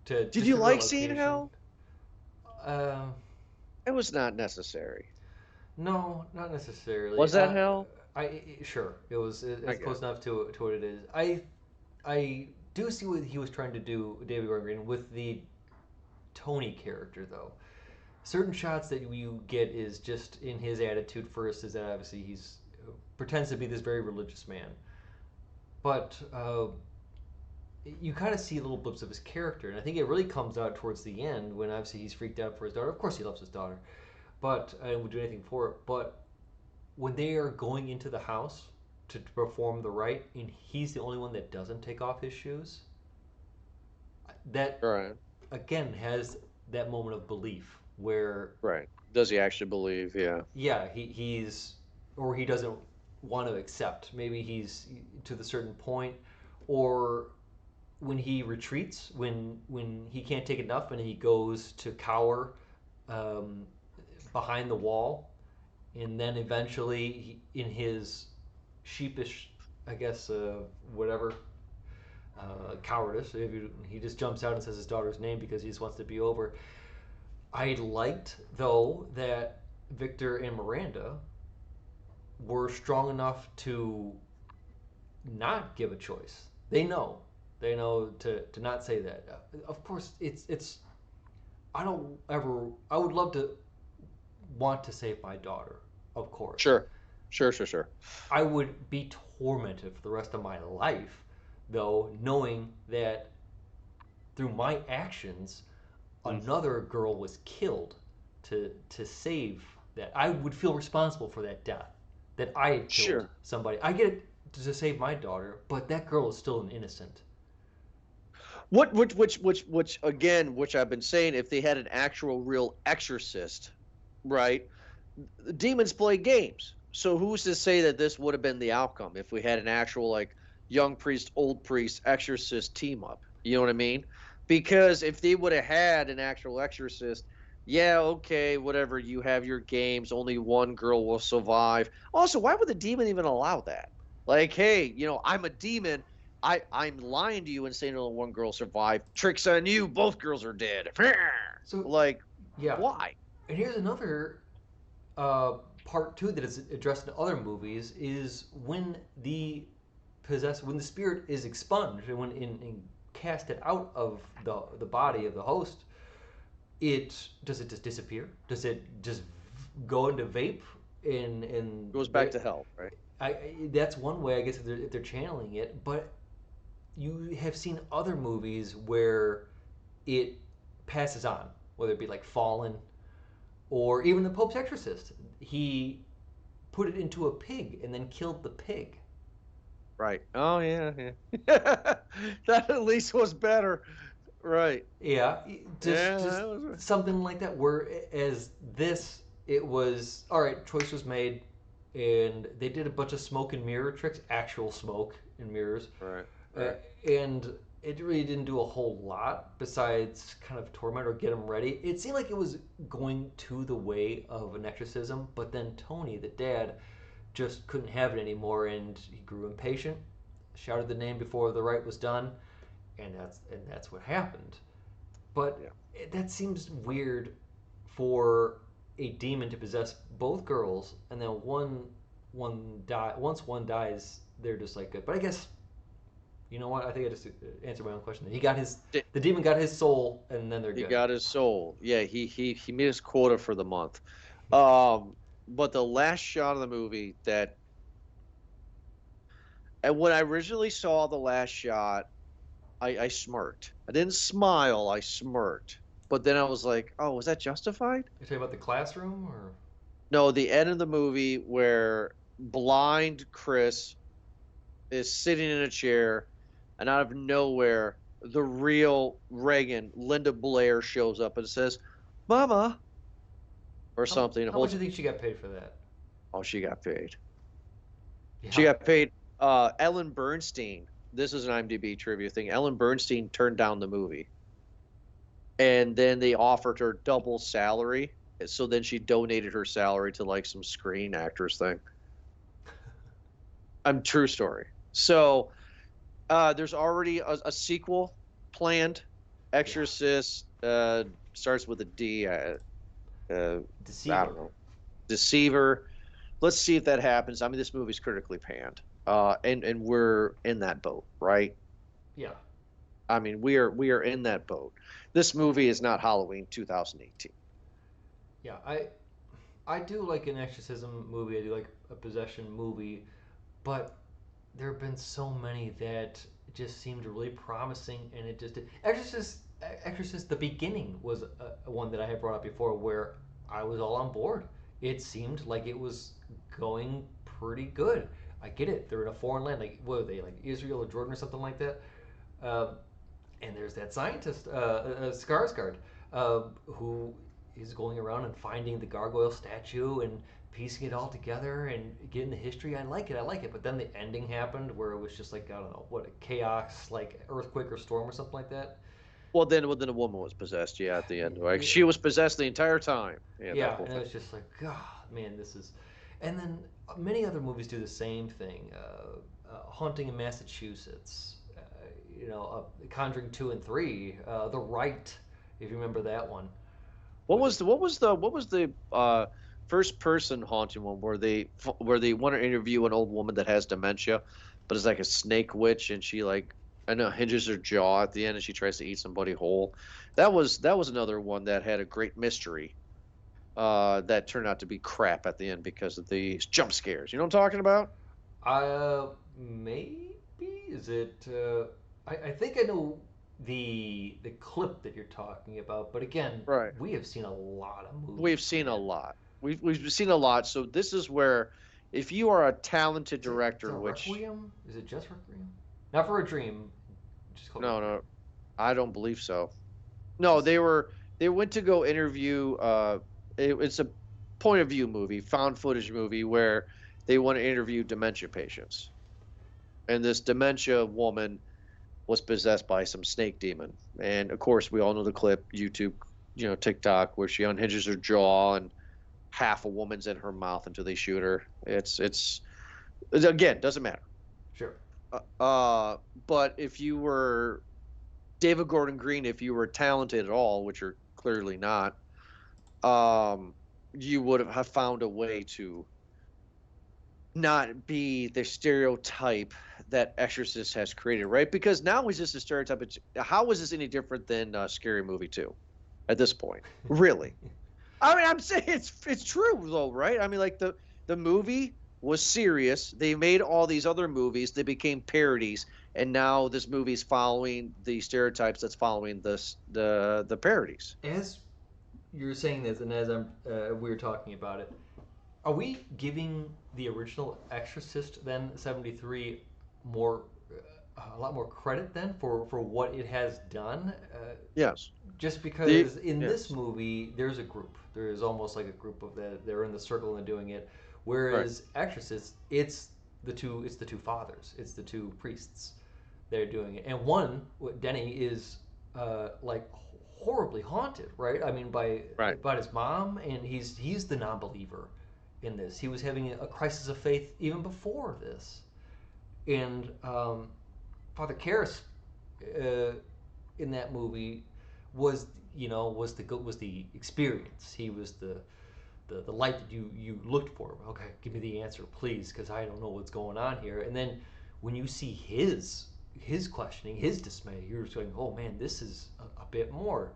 Did you like seeing hell? It was not necessary. No, not necessarily. Was that hell? Sure. It was. It's close enough to what it is. I do see what he was trying to do, David Gordon Green, with the Tony character, though. Certain shots that you get is just in his attitude first, is that obviously he's pretends to be this very religious man. But you kind of see little blips of his character, and I think it really comes out towards the end when obviously he's freaked out for his daughter. Of course he loves his daughter, and would do anything for it. But when they are going into the house to perform the rite, and he's the only one that doesn't take off his shoes, that again has that moment of belief where does he actually believe? Yeah, he's or he doesn't want to accept. Maybe he's to the certain point, or when he retreats, when he can't take enough and he goes to cower behind the wall, and then eventually in his sheepish, I guess, cowardice, he just jumps out and says his daughter's name because he just wants to be over. I liked, though, that Victor and Miranda were strong enough to not give a choice. They know to not say that. Of course, it's. I would love to want to save my daughter. Of course. Sure. I would be tormented for the rest of my life, though, knowing that through my actions, another girl was killed to save that. I would feel responsible for that death. That I had killed somebody. I get it to save my daughter, but that girl is still an innocent. Which I've been saying, if they had an actual real exorcist, right? Demons play games. So who's to say that this would have been the outcome if we had an actual like young priest, old priest, exorcist team up? You know what I mean? Because if they would have had an actual exorcist, yeah, okay, whatever, you have your games, only one girl will survive. Also, why would the demon even allow that? Like, hey, I'm a demon. I'm lying to you and saying only one girl survived. Trick's on you, both girls are dead. So, why? And here's another part too that is addressed in other movies is when the spirit is expunged and when casted out of the body of the host, does it just disappear? Does it just go into vape and goes back to hell, right? That's one way, I guess, if they're channeling it. But you have seen other movies where it passes on, whether it be like Fallen or even the Pope's Exorcist. He put it into a pig and then killed the pig. Right. Oh, yeah. That at least was better. Right. Yeah. Just something like that, where as this, it was, all right, choice was made, and they did a bunch of smoke and mirror tricks, actual smoke and mirrors. Right. And it really didn't do a whole lot besides kind of torment or get them ready. It seemed like it was going to the way of an exorcism, but then Tony, the dad, just couldn't have it anymore, and he grew impatient, shouted the name before the rite was done, and that's what happened. But that seems weird for a demon to possess both girls, and then once one dies, they're just like good. But I guess, you know what? I think I just answered my own question. The demon got his soul, and then they're good. He got his soul. Yeah, he made his quota for the month. But the last shot of the movie and when I originally saw the last shot, I smirked. I didn't smile, I smirked. But then I was like, oh, was that justified? You're talking about the classroom, or? No, the end of the movie where blind Chris is sitting in a chair, and out of nowhere, the real Reagan, Linda Blair, shows up and says, "Mama," or something. How much do you think she got paid for that? Oh, she got paid. Yeah. She got paid. Ellen Bernstein. This is an IMDb trivia thing. Ellen Bernstein turned down the movie, and then they offered her double salary. So then she donated her salary to like some Screen Actors thing. True story. So there's already a sequel planned. Exorcist starts with a D. Deceiver. I don't know. Deceiver. Let's see if that happens. I mean, this movie's critically panned, and we're in that boat, right? Yeah. I mean, we are in that boat. This movie is not Halloween 2018. Yeah, I do like an exorcism movie. I do like a possession movie, but there have been so many that just seemed really promising, and it just Exorcist. The beginning was one that I had brought up before, where I was all on board. It seemed like it was going pretty good. I get it. They're in a foreign land, like what are they, like Israel or Jordan or something like that. And there's that scientist, Skarsgård, who is going around and finding the gargoyle statue and piecing it all together and getting the history. I like it. But then the ending happened where it was just like, I don't know, what, a chaos, like earthquake or storm or something like that. Well, then a woman was possessed. Yeah, at the end, like she was possessed the entire time. Yeah, and it was just like, God, man, this is. And then many other movies do the same thing. Haunting in Massachusetts, Conjuring 2 and 3, The Rite, if you remember that one. What was the first person haunting one where they want to interview an old woman that has dementia, but is like a snake witch, and she like hinges her jaw at the end and she tries to eat somebody whole. That was another one that had a great mystery that turned out to be crap at the end because of the jump scares. You know what I'm talking about? Maybe is it? I think I know the clip that you're talking about, but again, right. We have seen a lot of movies. We've seen a lot. We've seen a lot. So this is where, if you are a talented director, Requiem? Is it just Requiem? Not for a Dream. Just no, I don't believe so. No, they went to go interview. It's a point of view movie, found footage movie, where they want to interview dementia patients, and this dementia woman was possessed by some snake demon. And of course, we all know the clip, YouTube, TikTok, where she unhinges her jaw and half a woman's in her mouth until they shoot her. It's again, doesn't matter. Sure. But if you were David Gordon Green, if you were talented at all, which you're clearly not, you would have found a way to not be the stereotype that Exorcist has created, right? Because now it's just a stereotype. How is this any different than Scary Movie 2 at this point? Really? I mean, I'm saying it's true though, right? I mean, like the movie was serious. They made all these other movies. They became parodies, and now this movie's following the stereotypes that's following the parodies. As you're saying this, and as we were talking about it, are we giving the original Exorcist then 73 a lot more credit then for what it has done? Yes. Just because this movie there's a group. There is almost like a group of they're in the circle and they're doing it. Whereas Exorcist, it's the two fathers, it's the two priests. They're doing it, and one, Denny, is like horribly haunted, right? I mean, by his mom, and he's the non-believer in this. He was having a crisis of faith even before this, and Father Karras in that movie was the experience. He was the light that you looked for. Okay, give me the answer, please, because I don't know what's going on here. And then when you see his questioning, his dismay, you're just going, oh man, this is a bit more.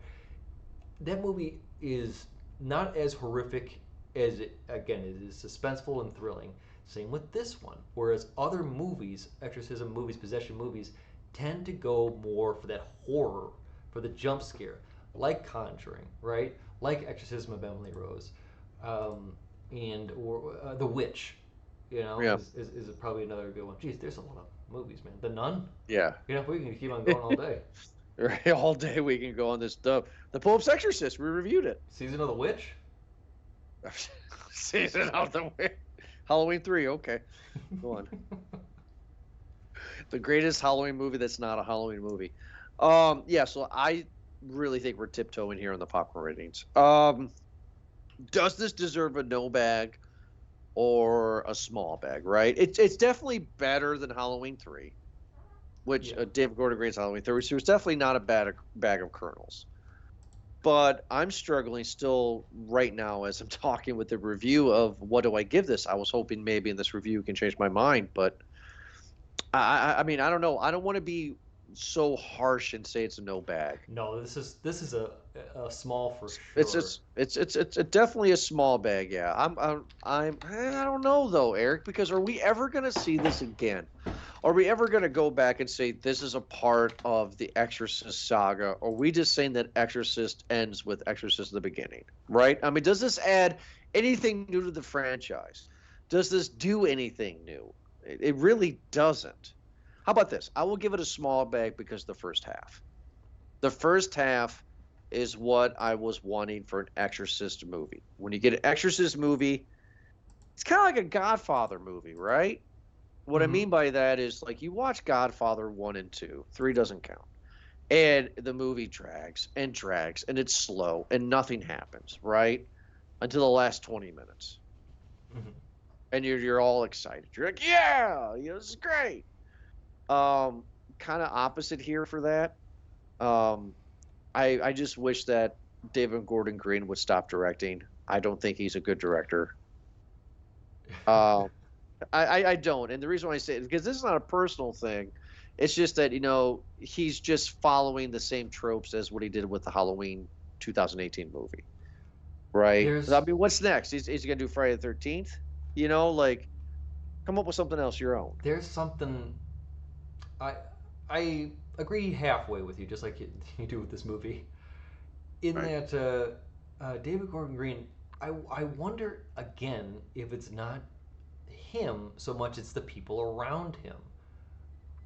That movie is not as horrific as it is suspenseful and thrilling. Same with this one. Whereas other movies, exorcism movies, possession movies, tend to go more for that horror, for the jump scare, like Conjuring, right? Like Exorcism of Emily Rose. And The Witch, You know, Yeah. is probably another good one. Jeez, there's a lot of movies, man. The Nun. Yeah. You know, we can keep on going all day. Right, all day we can go on this stuff. The Pope's Exorcist, we reviewed it. Season of the Witch. Season of the Witch. Halloween 3, okay. Go on. The greatest Halloween movie that's not a Halloween movie. Yeah, so I really think we're tiptoeing here on the popcorn ratings. Does this deserve a no bag or a small bag, right? It's definitely better than Halloween 3, which David Gordon Green's Halloween 3, so it's definitely not a bag of kernels. But I'm struggling still right now as I'm talking with the review of what do I give this. I was hoping maybe in this review can change my mind, but I mean, I don't know. I don't want to be so harsh and say it's a no bag. No, this is a small for sure. It's definitely a small bag. Yeah, I don't know though, Eric, because are we ever gonna see this again? Are we ever gonna go back and say this is a part of the Exorcist saga? Or are we just saying that Exorcist ends with Exorcist at the beginning, right? I mean, does this add anything new to the franchise? Does this do anything new? It really doesn't. How about this? I will give it a small bag because the first half. The first half is what I was wanting for an Exorcist movie. When you get an Exorcist movie, it's kind of like a Godfather movie, right? What I mean by that is, like, you watch Godfather 1 and 2. 3 doesn't count. And the movie drags, and it's slow, and nothing happens, right? Until the last 20 minutes. Mm-hmm. And you're all excited. You're like, yeah, this is great. Kind of opposite here for that. I just wish that David Gordon Green would stop directing. I don't think he's a good director. I don't. And the reason why I say it is because this is not a personal thing. It's just that, he's just following the same tropes as what he did with the Halloween 2018 movie. Right? I mean, what's next? He's going to do Friday the 13th? Come up with something else your own. There's something... I agree halfway with you, just like you do with this movie. In right. that David Gordon Green, I wonder, again, if it's not him so much, it's the people around him.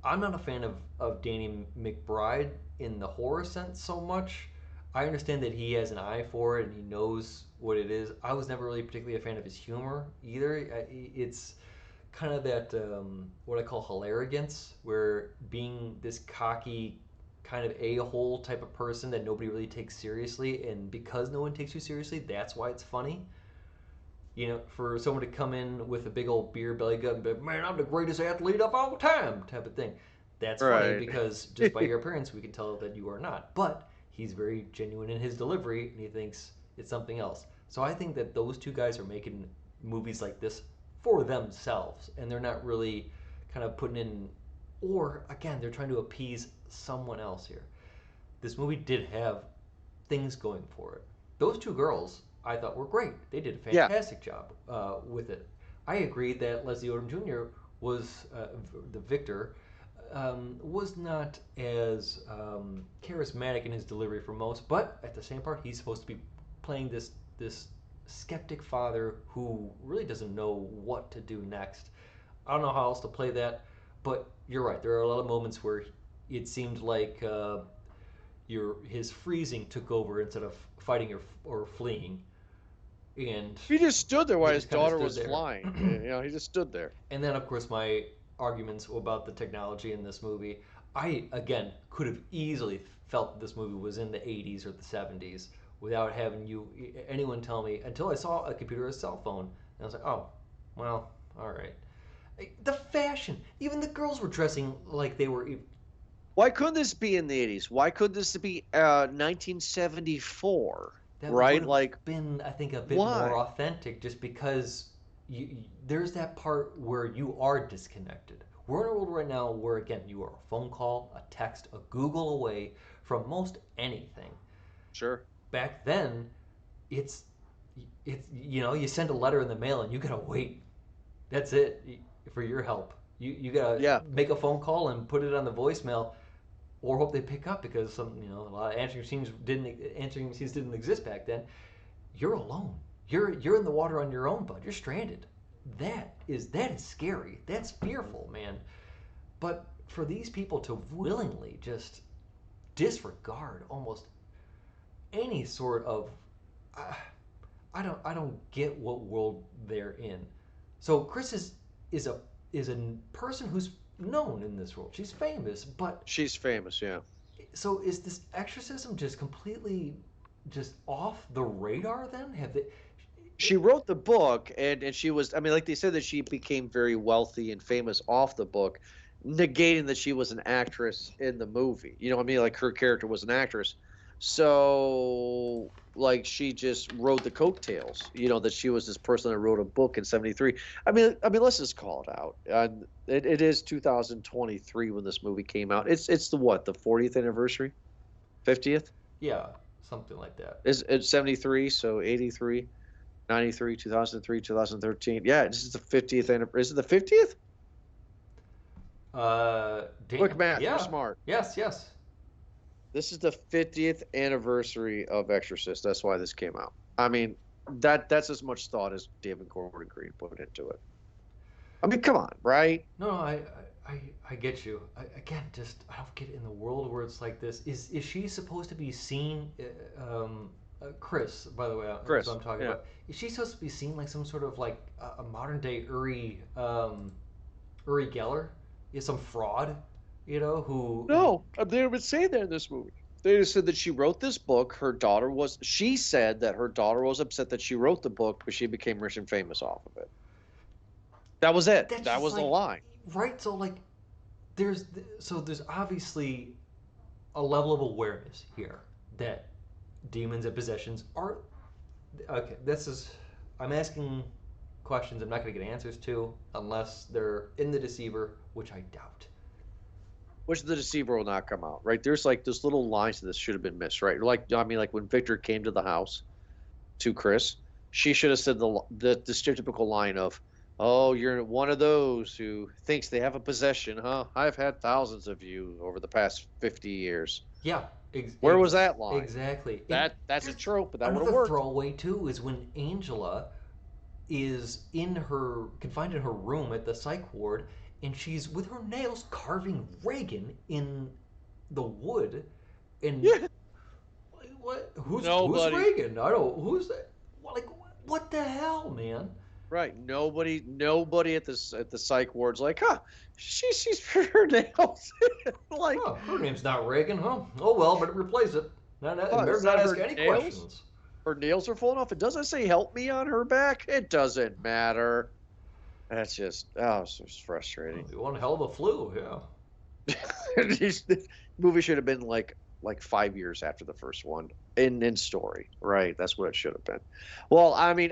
I'm not a fan of Danny McBride in the horror sense so much. I understand that he has an eye for it and he knows what it is. I was never really particularly a fan of his humor either. It's kind of that what I call hilarigance, where being this cocky kind of a-hole type of person that nobody really takes seriously, and because no one takes you seriously, that's why it's funny. For someone to come in with a big old beer belly gut and be, man, I'm the greatest athlete of all time type of thing. That's funny because just by your appearance, we can tell that you are not. But he's very genuine in his delivery, and he thinks it's something else. So I think that those two guys are making movies like this for themselves, and they're not really kind of putting in, or again, they're trying to appease someone else here. This movie did have things going for it. Those two girls, I thought, were great. They did a fantastic job with it. I agree that Leslie Odom Jr. was the Victor, was not as charismatic in his delivery for most, but at the same part, he's supposed to be playing this skeptic father who really doesn't know what to do next. I don't know how else to play that, but you're right. There are a lot of moments where it seemed like his freezing took over instead of fighting or fleeing. And he just stood there while his daughter was flying. He just stood there. And then, of course, my arguments about the technology in this movie. I, again, could have easily felt that this movie was in the 80s or the 70s without having anyone tell me, until I saw a computer or a cell phone. And I was like, oh, well, all right. The fashion. Even the girls were dressing like they were... Why couldn't this be in the 80s? Why couldn't this be 1974? That would have been, I think, a bit more authentic, just because there's that part where you are disconnected. We're in a world right now where, again, you are a phone call, a text, a Google away from most anything. Sure. Back then, it's you send a letter in the mail and you gotta wait. That's it for your help. You gotta make a phone call and put it on the voicemail, or hope they pick up, because a lot of answering machines didn't exist back then. You're alone. You're in the water on your own, bud. You're stranded. that is scary. That's fearful, man. But for these people to willingly just disregard almost any sort of I don't get what world they're in. So Chris is a person who's known in this world. She's famous, but She's famous, yeah. so is this exorcism just completely just off the radar then? Have they She wrote the book, and she was, I mean, like they said that she became very wealthy and famous off the book, negating that she was an actress in the movie. You know what I mean? Like her character was an actress. So, like, she just rode the coattails, that she was this person that wrote a book in 73. I mean, let's just call it out. It is 2023 when this movie came out. It's the 40th anniversary? 50th? Yeah, something like that. It's 73, so 83. 93, 2003, 2013. Yeah, this is the 50th anniversary. Is it the 50th? Quick math, yeah. You're smart. Yes. This is the 50th anniversary of Exorcist. That's why this came out. I mean, that's as much thought as David Gordon Green put into it. I mean, come on, right? No, I get you. Again, just I don't get it in the world where it's like this. Is she supposed to be seen? Chris, by the way, Chris, that's what I'm talking about. Is she supposed to be seen like some sort of like a modern day Uri Geller? Is some fraud, who? No, they haven't saying that in this movie. They just said that she wrote this book. She said that her daughter was upset that she wrote the book because she became rich and famous off of it. That was it. That was the line. Right. So like, there's obviously a level of awareness here that demons and possessions are okay. I'm asking questions I'm not going to get answers to unless they're in the Deceiver, which I doubt. Which the Deceiver will not come out, right? There's like those little lines that should have been missed, right? Like, I mean, like when Victor came to the house to Chris, she should have said the stereotypical line of, "Oh, you're one of those who thinks they have a possession, huh? I've had thousands of you over the past 50 years." Yeah. Where was that line? Exactly. That's a trope, but that would have another worked. throwaway too is when Angela is confined in her room at the psych ward, and she's with her nails carving Reagan in the wood, and what? Who's Reagan? I don't. Who's that? Like, what the hell, man? Right. Nobody at the psych ward's like, huh? She's her nails. Like, oh, her name's not Reagan, huh? Oh well, but replace it. Better not ask any questions. Her nails are full enough. It doesn't say "help me" on her back. It doesn't matter. That's just it's just frustrating. You want hell of a flu, yeah. The movie should have been like 5 years after the first one in story, right? That's what it should have been. Well, I mean,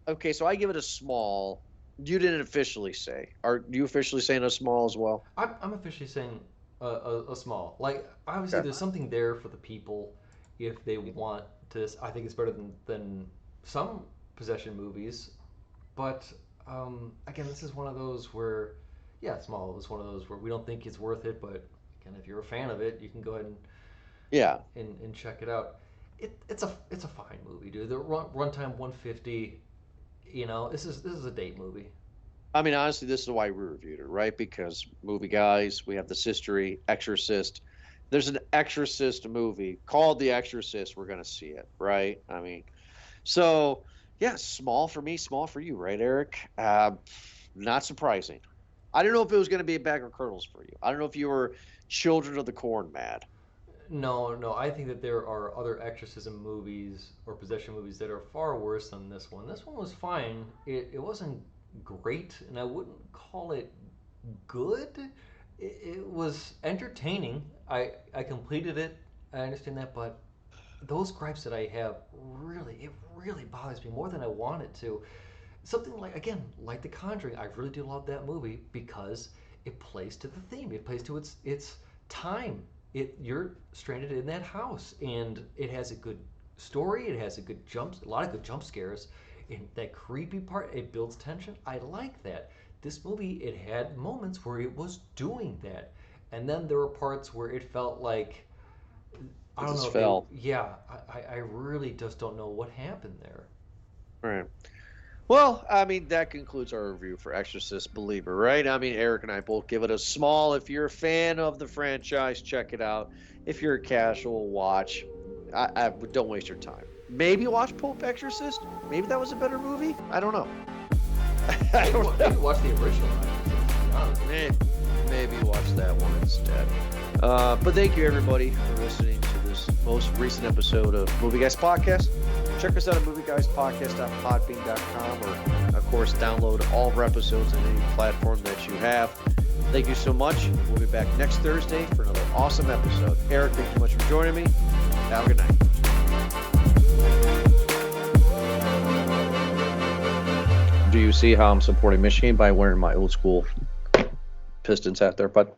okay, so I give it a small. You didn't officially say. Are you officially saying a small as well? I'm officially saying a small. Like, obviously, there's something there for the people if they want to. I think it's better than some possession movies, but again, this is one of those where, small is one of those where we don't think it's worth it, but again, if you're a fan of it, you can go ahead and check it out. It's a fine movie, dude. The runtime 150. This is a date movie. I mean, honestly, this is why we reviewed it, right? Because movie guys, we have this history, Exorcist. There's an Exorcist movie called The Exorcist. We're going to see it, right? I mean, so, yeah, small for me, small for you, right, Eric? Not surprising. I don't know if it was going to be a bag of kernels for you. I don't know if you were Children of the Corn mad. No. I think that there are other exorcism movies or possession movies that are far worse than this one. This one was fine. It wasn't great, and I wouldn't call it good. It was entertaining. I completed it. I understand that, but those gripes that I have it really bothers me more than I want it to. Something like The Conjuring. I really do love that movie because it plays to the theme. It plays to its time. You're stranded in that house, and it has a good story. It has a lot of good jump scares, and that creepy part. It builds tension. I like that. This movie, it had moments where it was doing that, and then there were parts where it felt like I don't know. I really just don't know what happened there. Right. Well, I mean, that concludes our review for Exorcist Believer, right? I mean, Eric and I both give it a small. If you're a fan of the franchise, check it out. If you're a casual watch, I don't waste your time. Maybe watch Pope Exorcist. Maybe that was a better movie. I don't know. Maybe watch the original. Maybe watch that one instead. But thank you, everybody, for listening to this most recent episode of Movie Guys Podcast. Check us out at movieguys.podbean.com, or, of course, download all of our episodes on any platform that you have. Thank you so much. We'll be back next Thursday for another awesome episode. Eric, thank you so much for joining me. Have a good night. Do you see how I'm supporting Michigan by wearing my old school Pistons hat there, bud?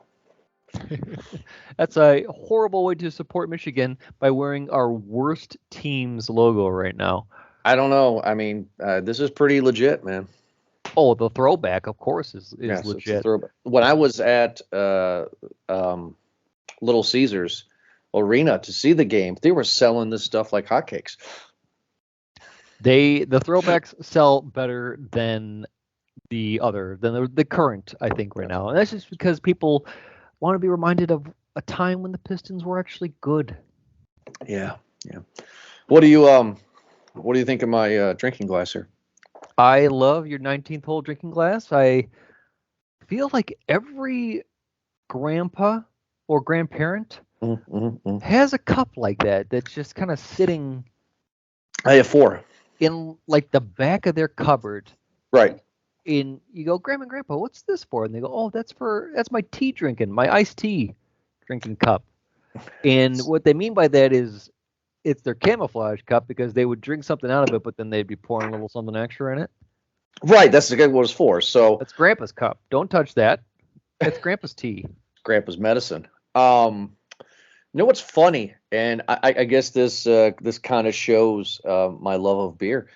That's a horrible way to support Michigan, by wearing our worst team's logo right now. I don't know. I mean, this is pretty legit, man. Oh, the throwback, of course, is Yes, it's a legit. throwback. When I was at Little Caesars Arena to see the game, they were selling this stuff like hotcakes. The throwbacks sell better than the current, I think, right now, and that's just because people want to be reminded of a time when the Pistons were actually good. Yeah. What do you think of my drinking glass here? I love your 19th hole drinking glass. I feel like every grandpa or grandparent has a cup like that that's just kind of sitting. I have 4 in like the back of their cupboard. Right. You go, Grandma and Grandpa, what's this for? And they go, oh, that's my tea drinking, my iced tea drinking cup. And what they mean by that is it's their camouflage cup, because they would drink something out of it, but then they'd be pouring a little something extra in it. Right. That's exactly what it's for. So that's Grandpa's cup. Don't touch that. It's Grandpa's tea. Grandpa's medicine. You know what's funny, and I guess this kind of shows my love of beer.